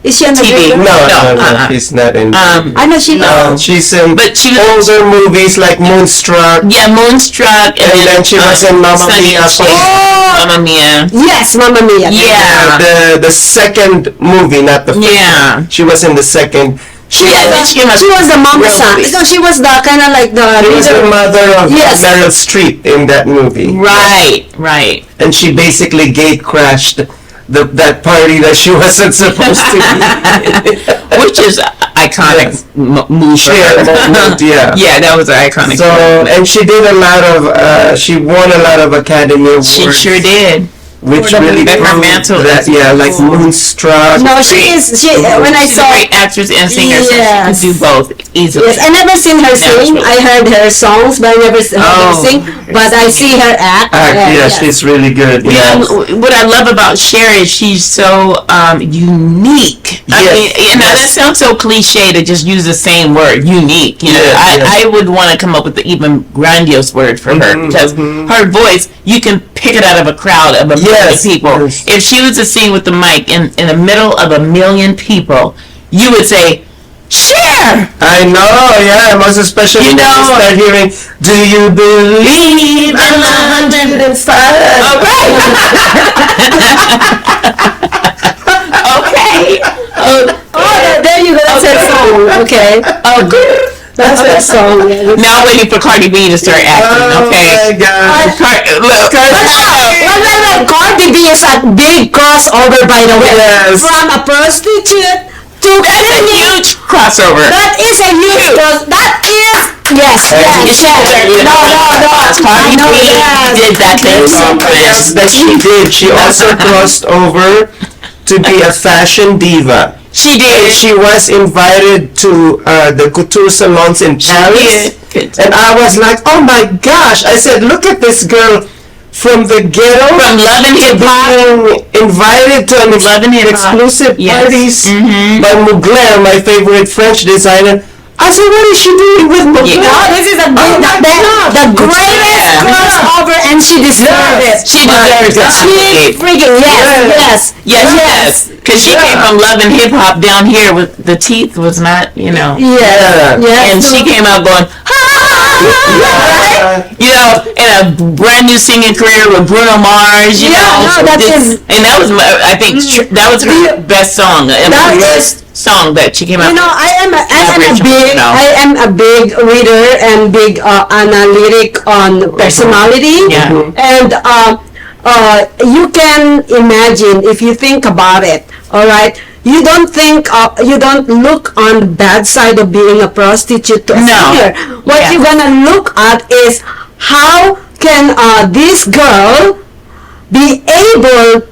Is she on the TV. Dream Girls? No, he's not in. I know she knows. She's in But she was- older movies like Moonstruck. Yeah, Moonstruck, And then she was in Mamma Sonny Mia. and Cher. Mamma Mia. Yes, Mamma Mia. Yeah. The second movie, not the first. Yeah. one. She was in the second. She She was the mama son. So she was the kind of like the was the leader. mother of Yes. Meryl Streep in that movie. Right. And she basically gate crashed that party that she wasn't supposed to be. Which is iconic move for Cher her. moment, yeah. Yeah, that was an iconic. So, and she did a lot of, she won a lot of Academy Awards. She sure did. Which For the really Becker proved Mantle that, is yeah, like cool. Moonstruck. No, she when I She's saw. a great actress and singer, so she Yes. can do both easily. Yes, I never seen her sing. Naturally. I heard her songs, but I never heard her Oh. sing. But I see her act. Yeah, yes. she's really good. Yeah. What I love about Cher is she's so unique. I Yes, mean, that yes. sounds so cliche to just use the same word, unique. Yes, yes. I would want to come up with an even grandiose word for her because her voice, you can pick it out of a crowd of a million Yes, people. yes. If she was to sing with the mic in the middle of a million people, you would say, Cher! I know, yeah, most especially You when you know- start hearing, do you believe in 105? All right. Okay. There you go. That's her song. Okay. Oh, good. That's her song. Yeah. Now I'm waiting for Cardi B to start acting, Oh okay? my God. Look. Well, Cardi B is a big crossover, by the way. Yes. From a prostitute to That's a singing. huge crossover. That is a huge that is yes. Cardi No, B yes. did that thing so Something else fast. that she did, she also crossed over to be a fashion diva. She And did. she was invited to the couture salons in Paris. did. And I was like, oh my gosh. I said, look at this girl from the ghetto. From Love and Hip Hop. being invited to an Love and Hip Hop. exclusive Yes. parties Mhm. by Mugler, my favorite French designer. I said, what is she doing with Mugler? Yeah. No, this is a big, the greatest Yeah. crossover, and she deserved it. She deserves it. She freaking yes. Yes. Because she came from Love and Hip Hop down here with the teeth was not, Yeah. And she came out going, in a brand new singing career with Bruno Mars, Yeah, no, that is- and that was, I think, that was her best song, and That the is- best song that she came out You know, with. I am a Original. big reader and big analytic on personality. Yeah. And you can imagine if you think about it. All right. You don't look on the bad side of being a prostitute to a No. singer. What Yeah. you're gonna look at is how can this girl be able,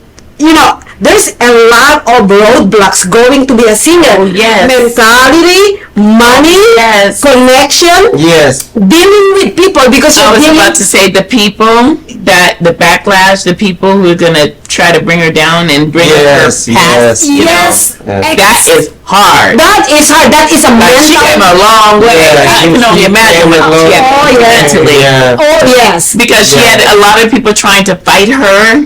there's a lot of roadblocks going to be a singer. Oh, yes. Mentality, money, Yes. connection, Yes. dealing with people because I you're was dealing about to say the people the backlash, the people who are gonna try to bring her down and bring Yes, her past. yes. Yes, That is hard. That is hard. That is a Like, she came mental. a long way. I can only imagine how she had Oh, yeah. mentally. Oh yes. Because she had a lot of people trying to fight her,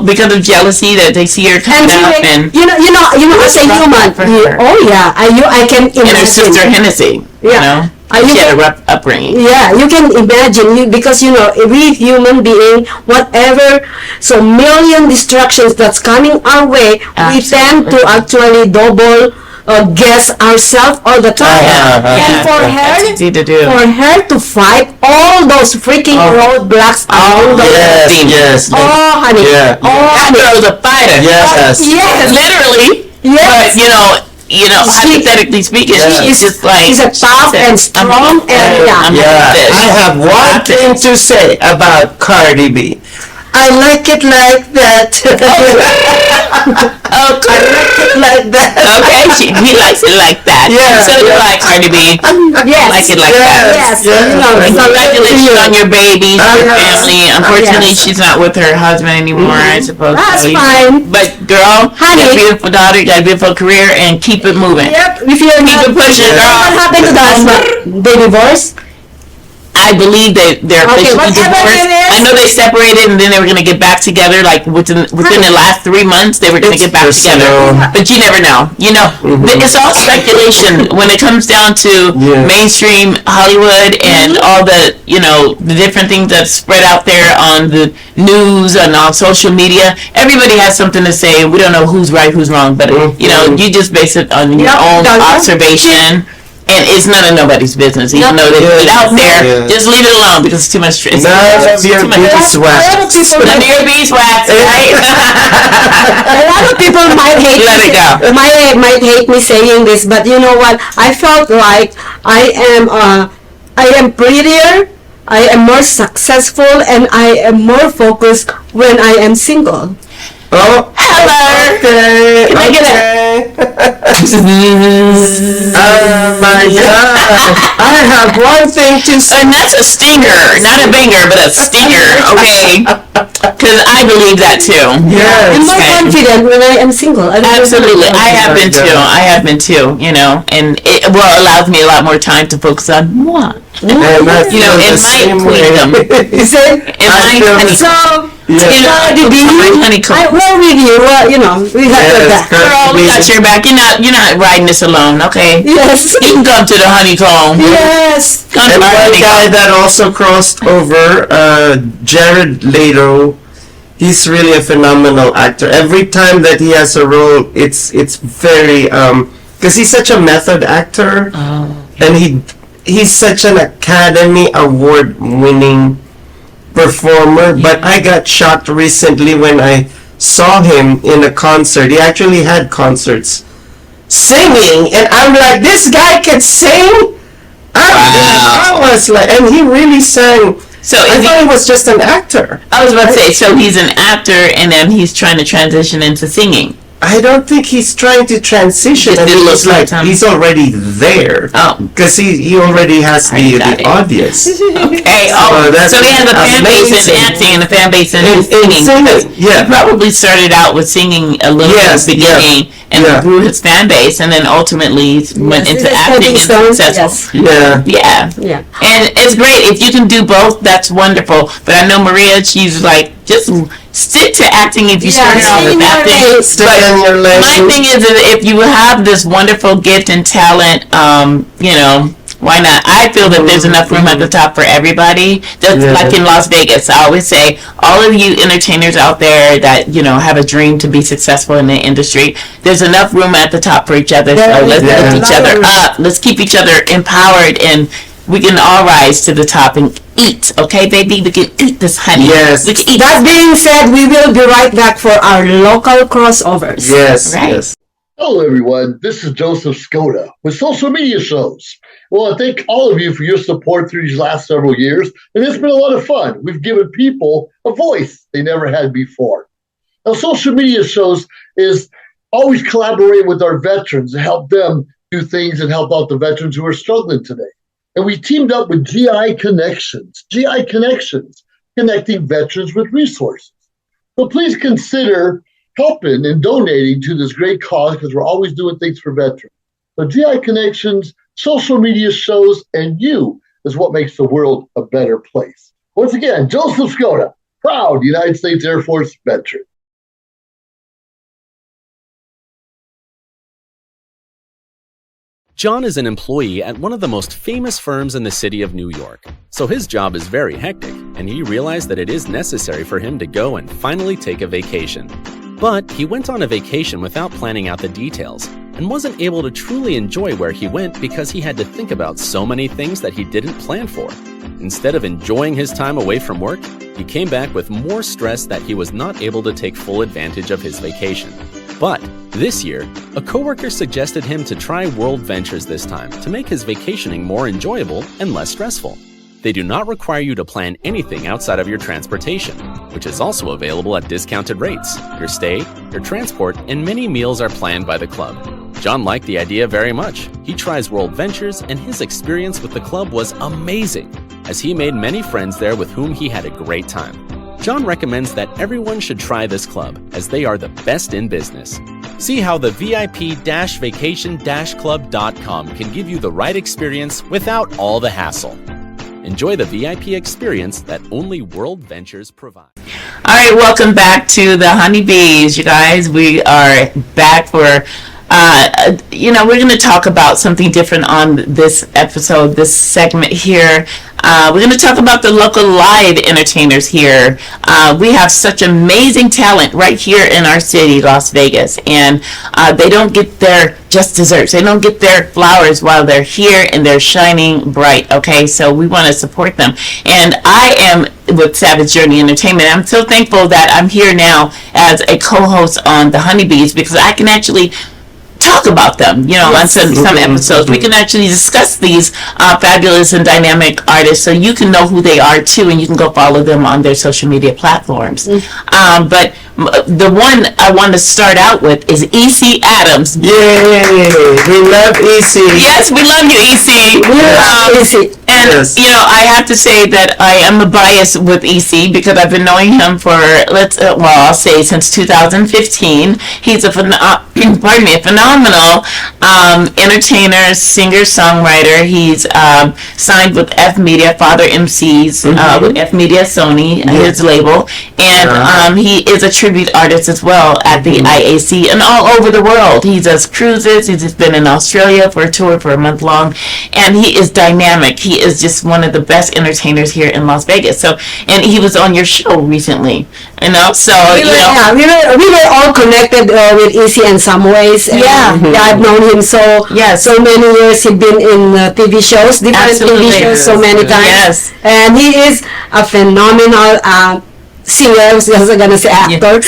because of jealousy that they see her And coming she, up and as a human. for her. Oh yeah. I can and her sister imagine. Hennessy. Yeah. She had a rough upbringing. Yeah, you can imagine because we human being, whatever, so million distractions that's coming our way, we tend to actually double guess ourselves all the time. And for her, That's easy to do. for her to fight all those freaking roadblocks along the way. Yes. Oh, honey. Yeah. Oh, That honey. girl's a fighter. Yes. Yes. Literally. Yes. But hypothetically speaking, she's just like She's a tough and strong and I'm this. I have one thing to say about Cardi B. I like it like that. Oh, I like it like that. okay, he likes it like that. Yeah. So you like Cardi B. Yes. Like it like that. Yes. Congratulations on your baby, your Yes. family. Unfortunately, Yes. she's not with her husband anymore, I suppose. That's So fine. But girl, Honey. you got a beautiful daughter, you got a beautiful career, and keep it moving. Yep. If you're Keep it pushing, What girl. happened to the husband? They divorced? I believe that they're Okay, officially whatever divorced. it is. I know they separated and then they were going to get back together. Like within the last 3 months, they were going to get back just, together. But you never know. It's all speculation when it comes down to mainstream Hollywood and all the the different things that's spread out there on the news and on social media. Everybody has something to say. We don't know who's right, who's wrong, but you just base it on your own observation. And it's none of nobody's business, even though they put it out there. Just leave it alone because it's too much stress. None of your beeswax. None of your beeswax, right? A lot of people might hate Let it go. might hate me saying this, but you know what? I felt like I am prettier, I am more successful, and I am more focused when I am single. Oh, Hello. okay. Can I get Oh my God! I have one thing to say. And that's a stinger, not a banger, but a stinger, okay? Because I believe that too. I'm Yes. more confident when I am single. I don't know. Absolutely, I have been too. And it allows me a lot more time to focus on moi. And I feel In the my same queendom. way. You say? In my honeycomb. So, In my honeycomb. we're with you. We have Yes, that. Girl, we got your back. You're not riding this alone, okay? Yes. You can come to the honeycomb. Yes. Come to And my one guy honeycomb. that also crossed over, Jared Leto, he's really a phenomenal actor. Every time that he has a role, it's very, because he's such a method actor, and he's such an Academy Award winning performer. But I got shocked recently when I saw him in a concert. He actually had concerts singing, and I'm like, this guy can sing. I was like, and he really sang. So I is thought he, he was just an actor. I was about to say, so he's an actor and then he's trying to transition into singing. I don't think he's trying to transition. Just I mean, did a it's little like something. he's already there. Oh. Because he already has I got the it. audience. Okay, that's so he has a fan base in amazing. acting and a fan base in In singing. singing, yeah. He probably started out with singing a little Yes, at the beginning and yeah. grew his fan base and then ultimately went Yes, into it's acting and stepping stones, successful. Yeah. Yeah. Yeah. And it's great. If you can do both, that's wonderful. But I know Maria, she's like, just stick to acting if you started Yeah, out stay in with your acting. lane. Stay in your lane. My thing is that if you have this wonderful gift and talent, why not? I feel that there's enough room at the top for everybody. Just Yeah. like in Las Vegas, I always say, all of you entertainers out there that, have a dream to be successful in the industry, there's enough room at the top for each other. There So is let's a lift each lot other of room. up. Let's keep each other empowered and we can all rise to the top and eat. Okay, baby? We can eat this honey. Yes. We can eat That being said, we will be right back for our local crossovers. Yes, Right. yes. Hello, everyone. This is Joseph Skoda with Social Media Shows. Well, I thank all of you for your support through these last several years, and it's been a lot of fun. We've given people a voice they never had before. Now, Social Media Shows is always collaborating with our veterans to help them do things and help out the veterans who are struggling today. And we teamed up with GI Connections, connecting veterans with resources. So please consider helping and donating to this great cause because we're always doing things for veterans. But VI Connections, social media shows, and you is what makes the world a better place. Once again, Joseph Skoda, proud United States Air Force veteran. John is an employee at one of the most famous firms in the city of New York, so his job is very hectic, and he realized that it is necessary for him to go and finally take a vacation. But he went on a vacation without planning out the details, and wasn't able to truly enjoy where he went because he had to think about so many things that he didn't plan for. Instead of enjoying his time away from work, he came back with more stress that he was not able to take full advantage of his vacation. But this year, a coworker suggested him to try World Ventures this time to make his vacationing more enjoyable and less stressful. They do not require you to plan anything outside of your transportation, which is also available at discounted rates. Your stay, your transport, and many meals are planned by the club. John liked the idea very much. He tries World Ventures, and his experience with the club was amazing, as he made many friends there with whom he had a great time. John recommends that everyone should try this club, as they are the best in business. See how the VIP-vacation-club.com can give you the right experience without all the hassle. Enjoy the VIP experience that only World Ventures provides. All right, welcome back to the Honeybees, you guys. We are back for, we're going to talk about something different on this episode, this segment here. We're going to talk about the local live entertainers here. We have such amazing talent right here in our city, Las Vegas, and they don't get their just desserts. They don't get their flowers while they're here and they're shining bright, okay? So we want to support them. And I am with Savage Journey Entertainment. I'm so thankful that I'm here now as a co-host on the Honeybees because I can actually talk about them, on some episodes. We can actually discuss these fabulous and dynamic artists so you can know who they are too, and you can go follow them on their social media platforms. But the one I want to start out with is E.C. Adams. Yay! We love E.C. Yes, we love you, E.C. E.C. And, I have to say that I am a bias with E.C. because I've been knowing him for, I'll say since 2015. He's a phenomenal entertainer, singer, songwriter. He's signed with F Media, Father MCs, with F Media Sony, his label. And he is a tribute artist as well at the IAC and all over the world. He does cruises. He's just been in Australia for a tour for a month long. And he is dynamic. He is just one of the best entertainers here in Las Vegas. So, and he was on your show recently, so we were all connected with EC in some ways. And I've known him so many years. He's been in TV shows, different TV shows, so many times. And he is a phenomenal singer. I was just gonna say actor. Well,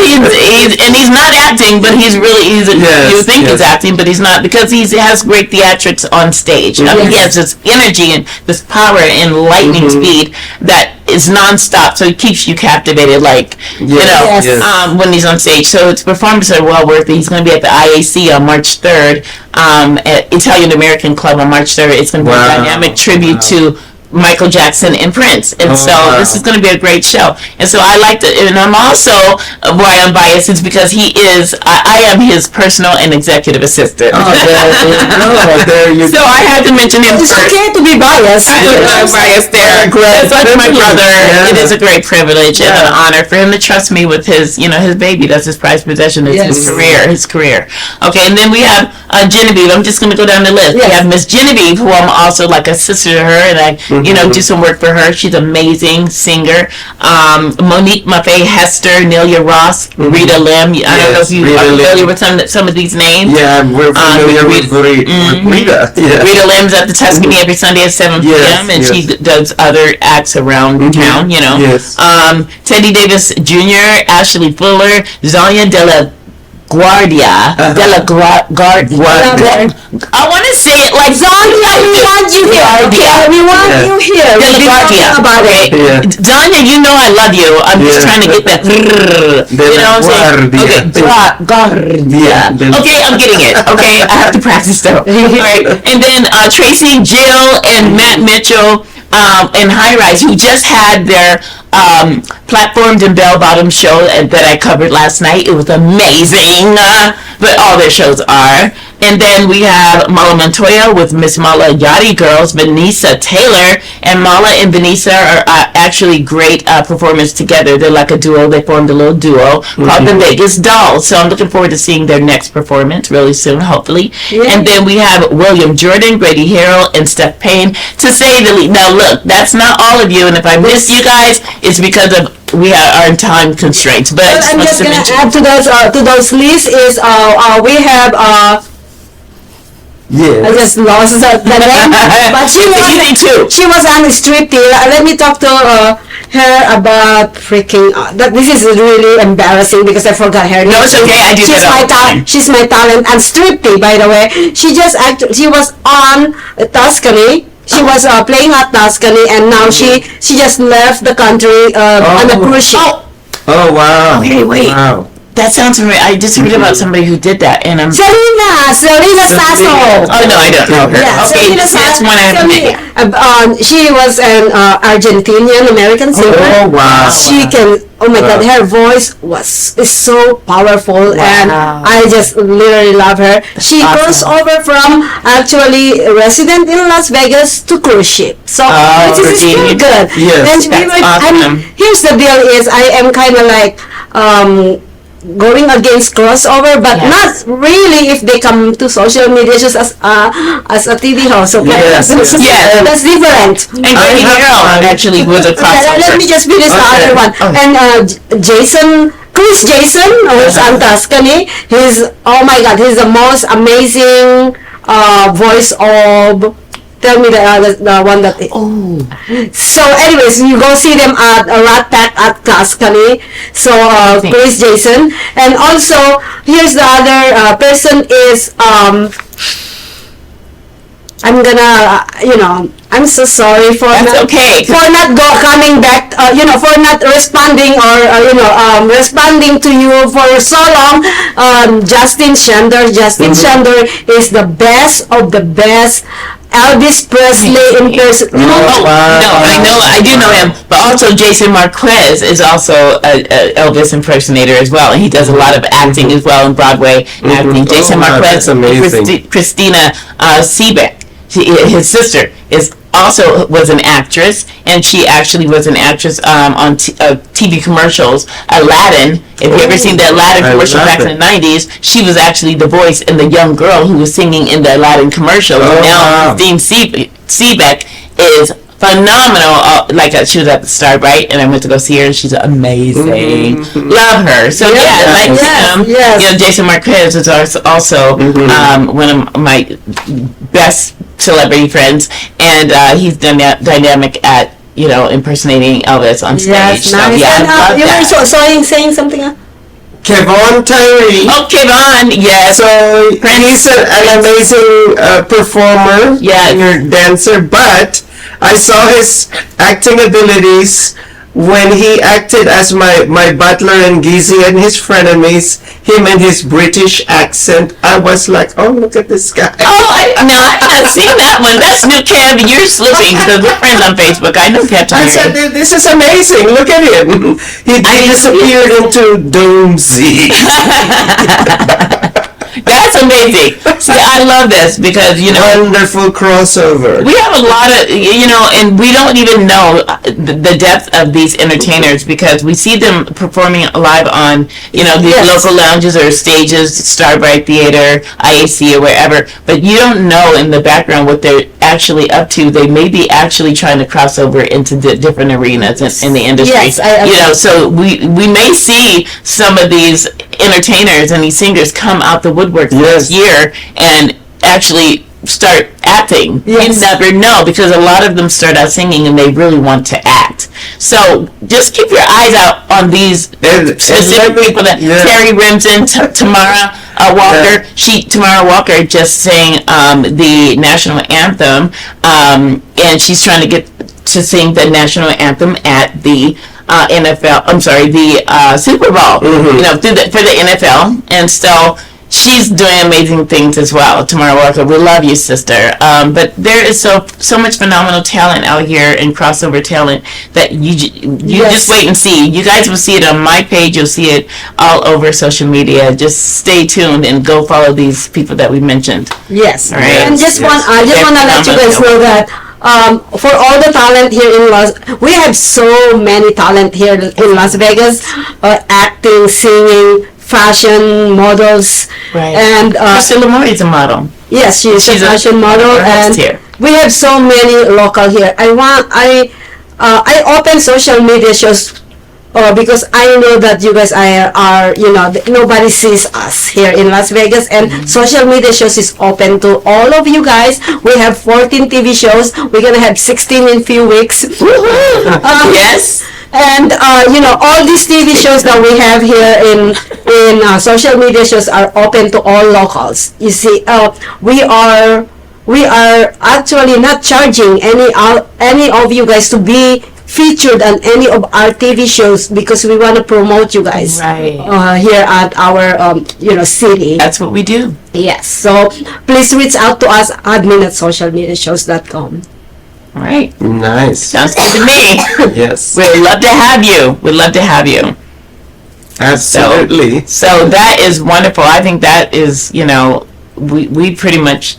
he's not acting, but you think he's acting, but he's not, because he has great theatrics on stage. He has this energy and this power and lightning speed that is nonstop, so it keeps you captivated, when he's on stage. So his performances are well worth it. He's going to be at the IAC on March 3rd, at Italian American Club on March 3rd. It's going to be a dynamic tribute to Michael Jackson and Prince, and this is going to be a great show. And so I like to, and I'm also why I'm biased is because I am his personal and executive assistant. There you so go. I had to mention him It's first. okay to be biased. I'm biased there. It's like my brother. It is a great privilege and an honor for him to trust me with his baby. That's his prized possession. It's his career. Okay, and then we have Genevieve. I'm just going to go down the list. We have Miss Genevieve, who I'm also like a sister to her, and I do some work for her. She's an amazing singer. Monique Maffei, Hester, Nelia Ross, Rita Lim. I don't know if you are familiar with some of these names. Yeah, we're familiar with Rita. Rita Lim's at the Tuscany every Sunday at 7 p.m. and she does other acts around town, Teddy Davis Jr., Ashley Fuller, Zania de la Guardia. I want to say it like Zania, we want you here. Okay, we want you here. De la Guardia. About it. Zania, I love you. I'm just trying to get that. What I'm saying? Okay, Guardia. Okay, I'm getting it. Okay, I have to practice though. All right, and then Tracy, Jill, and Matt Mitchell, in High Rise, who just had their platformed and bell bottom show that I covered last night. It was amazing, but all their shows are. And then we have Mala Montoya with Miss Mala Yachty Girls, Vanessa Taylor, and Mala and Vanessa are actually great performers together. They're like a duo. They formed a little duo called the Vegas Dolls. So I'm looking forward to seeing their next performance really soon, hopefully. Yeah. And then we have William Jordan, Grady Harrell, and Steph Payne, to say the least. Now look, that's not all of you, and if I miss you guys, it's because of we are in time constraints. But I'm just going to add to those lists is we have Yeah. I just lost the name, but she was on striptease. Let me talk to her about freaking. This is really embarrassing because I forgot her name. No, it's okay. I do she's that all the time. She's my talent and striptease, by the way. She was on Tuscany. She was playing at Tuscany, and now she just left the country on a cruise ship. Oh wow. Okay, wait. Wow. That sounds familiar. I just heard about somebody who did that, and I'm. Selena Sasso. Oh no, I don't know her. Yeah, okay, Selena that's one I have met. She was an Argentinian American singer. Oh wow. She can. Oh my God, her voice is so powerful, and I just literally love her. She crossed over from actually resident in Las Vegas to cruise ship, so which is still good. Yes, and awesome. Here's the deal: is I am kind of like going against crossover, but not really if they come to social media just as a TV host. Okay, yes. That's different. And Grady Harrell actually was a crossover. Let me just finish the other one. And Chris Jason, who's on Tuscany, he's the most amazing voice of. Tell me the one that. So, anyways, you go see them at Rat Pack at Tuscany. So, Chris Jason, and also here's the other person is I'm gonna I'm so sorry for not coming back. For not responding or responding to you for so long. Justin Shander. Shander is the best of the best. Elvis Presley in person. I do know him, but also Jason Marquez is also a Elvis impersonator as well, and he does a lot of acting as well in Broadway acting. Jason Marquez, Christina Seebeck, his sister, was an actress, and she actually was an actress on TV commercials. Aladdin, if you ever seen the Aladdin commercial back in the 90s, she was actually the voice in the young girl who was singing in the Aladdin commercial. Now, Christine Seebeck is phenomenal. She was at the Starbright, and I went to go see her, and she's amazing. Love her. So Jason Marquez is also one of my best celebrity friends, and he's dynamic at impersonating Elvis on stage. Yes, so, nice. I love you were saying something. Kevon Tyree. Oh, Kevon, yes. So he's an amazing performer, and dancer, but I saw his acting abilities when he acted as my butler and Gizzy and his frenemies, him and his British accent. I was like, oh, look at this guy. Oh, I haven't seen that one. That's new, Kev. You're slipping because we're friends on Facebook. I know Kev. I said, this is amazing. Look at him. He disappeared into Domesday. That's amazing. See, I love this because, wonderful crossover. We have a lot of, and we don't even know the depth of these entertainers because we see them performing live on, these local lounges or stages, Starbright Theater, IAC, or wherever, but you don't know in the background what they're actually up to. They may be actually trying to cross over into different arenas in the industry. Yes, so we may see some of these entertainers and these singers come out the woodwork this year and actually start acting. You never know because a lot of them start out singing and they really want to act. So just keep your eyes out on these specific people. Terry Remsen, Tamara Walker. Tamara Walker just sang the national anthem, and she's trying to get to sing the national anthem at the NFL. I'm sorry, the Super Bowl. For the NFL, and so she's doing amazing things as well. Tamara Walker, we love you, sister. But there is so much phenomenal talent out here in crossover talent that you just wait and see. You guys will see it on my page. You'll see it all over social media. Just stay tuned and go follow these people that we mentioned. Yes. All right. And I just want to let you guys know that for all the talent here in we have so many talent here in Las Vegas, acting, singing, fashion models, Right. and Crisologo is a model. yes, she's a fashion model, and here. we have so many local here. I open social media shows because I know that you guys are nobody sees us here in Las Vegas, and social media shows is open to all of you guys. We have 14 TV shows. We're gonna have 16 in few weeks. Yes. And all these TV shows that we have here in social media shows are open to all locals. You see, we are actually not charging any of you guys to be featured on any of our TV shows because we want to promote you guys here at our city. That's what we do. Yes. So please reach out to us, admin@socialmediashows.com. All right. Nice. Sounds good to me. Yes. We'd love to have you. We'd love to have you. Absolutely. So that is wonderful. I think that is, we pretty much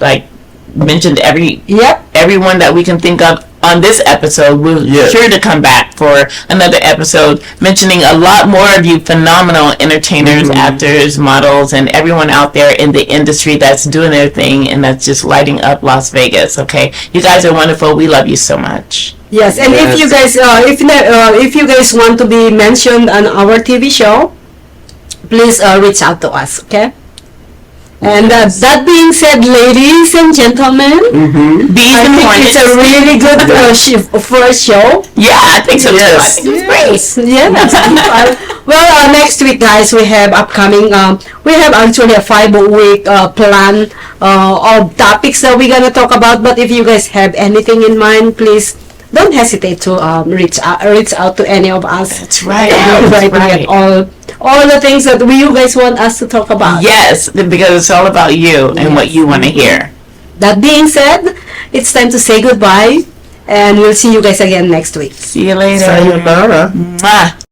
mentioned everyone that we can think of on this episode. We're sure to come back for another episode mentioning a lot more of you phenomenal entertainers, actors, models, and everyone out there in the industry that's doing their thing and that's just lighting up Las Vegas. Okay, you guys are wonderful. We love you so much. Yes, and if you guys if you guys want to be mentioned on our TV show, please reach out to us. Okay. And that being said, ladies and gentlemen, Bees and Hornets. it's a really good first show. Yeah, I think so. Yes. I think it's great. Yeah. Well, next week, guys, we have upcoming. We have actually a 5-week plan of topics that we're gonna talk about. But if you guys have anything in mind, please don't hesitate to reach out to any of us. That's right. Right. That's right. All the things that you guys want us to talk about. Yes, because it's all about you and what you want to hear. That being said, it's time to say goodbye, and we'll see you guys again next week. See you later. Sayonara. Mwah.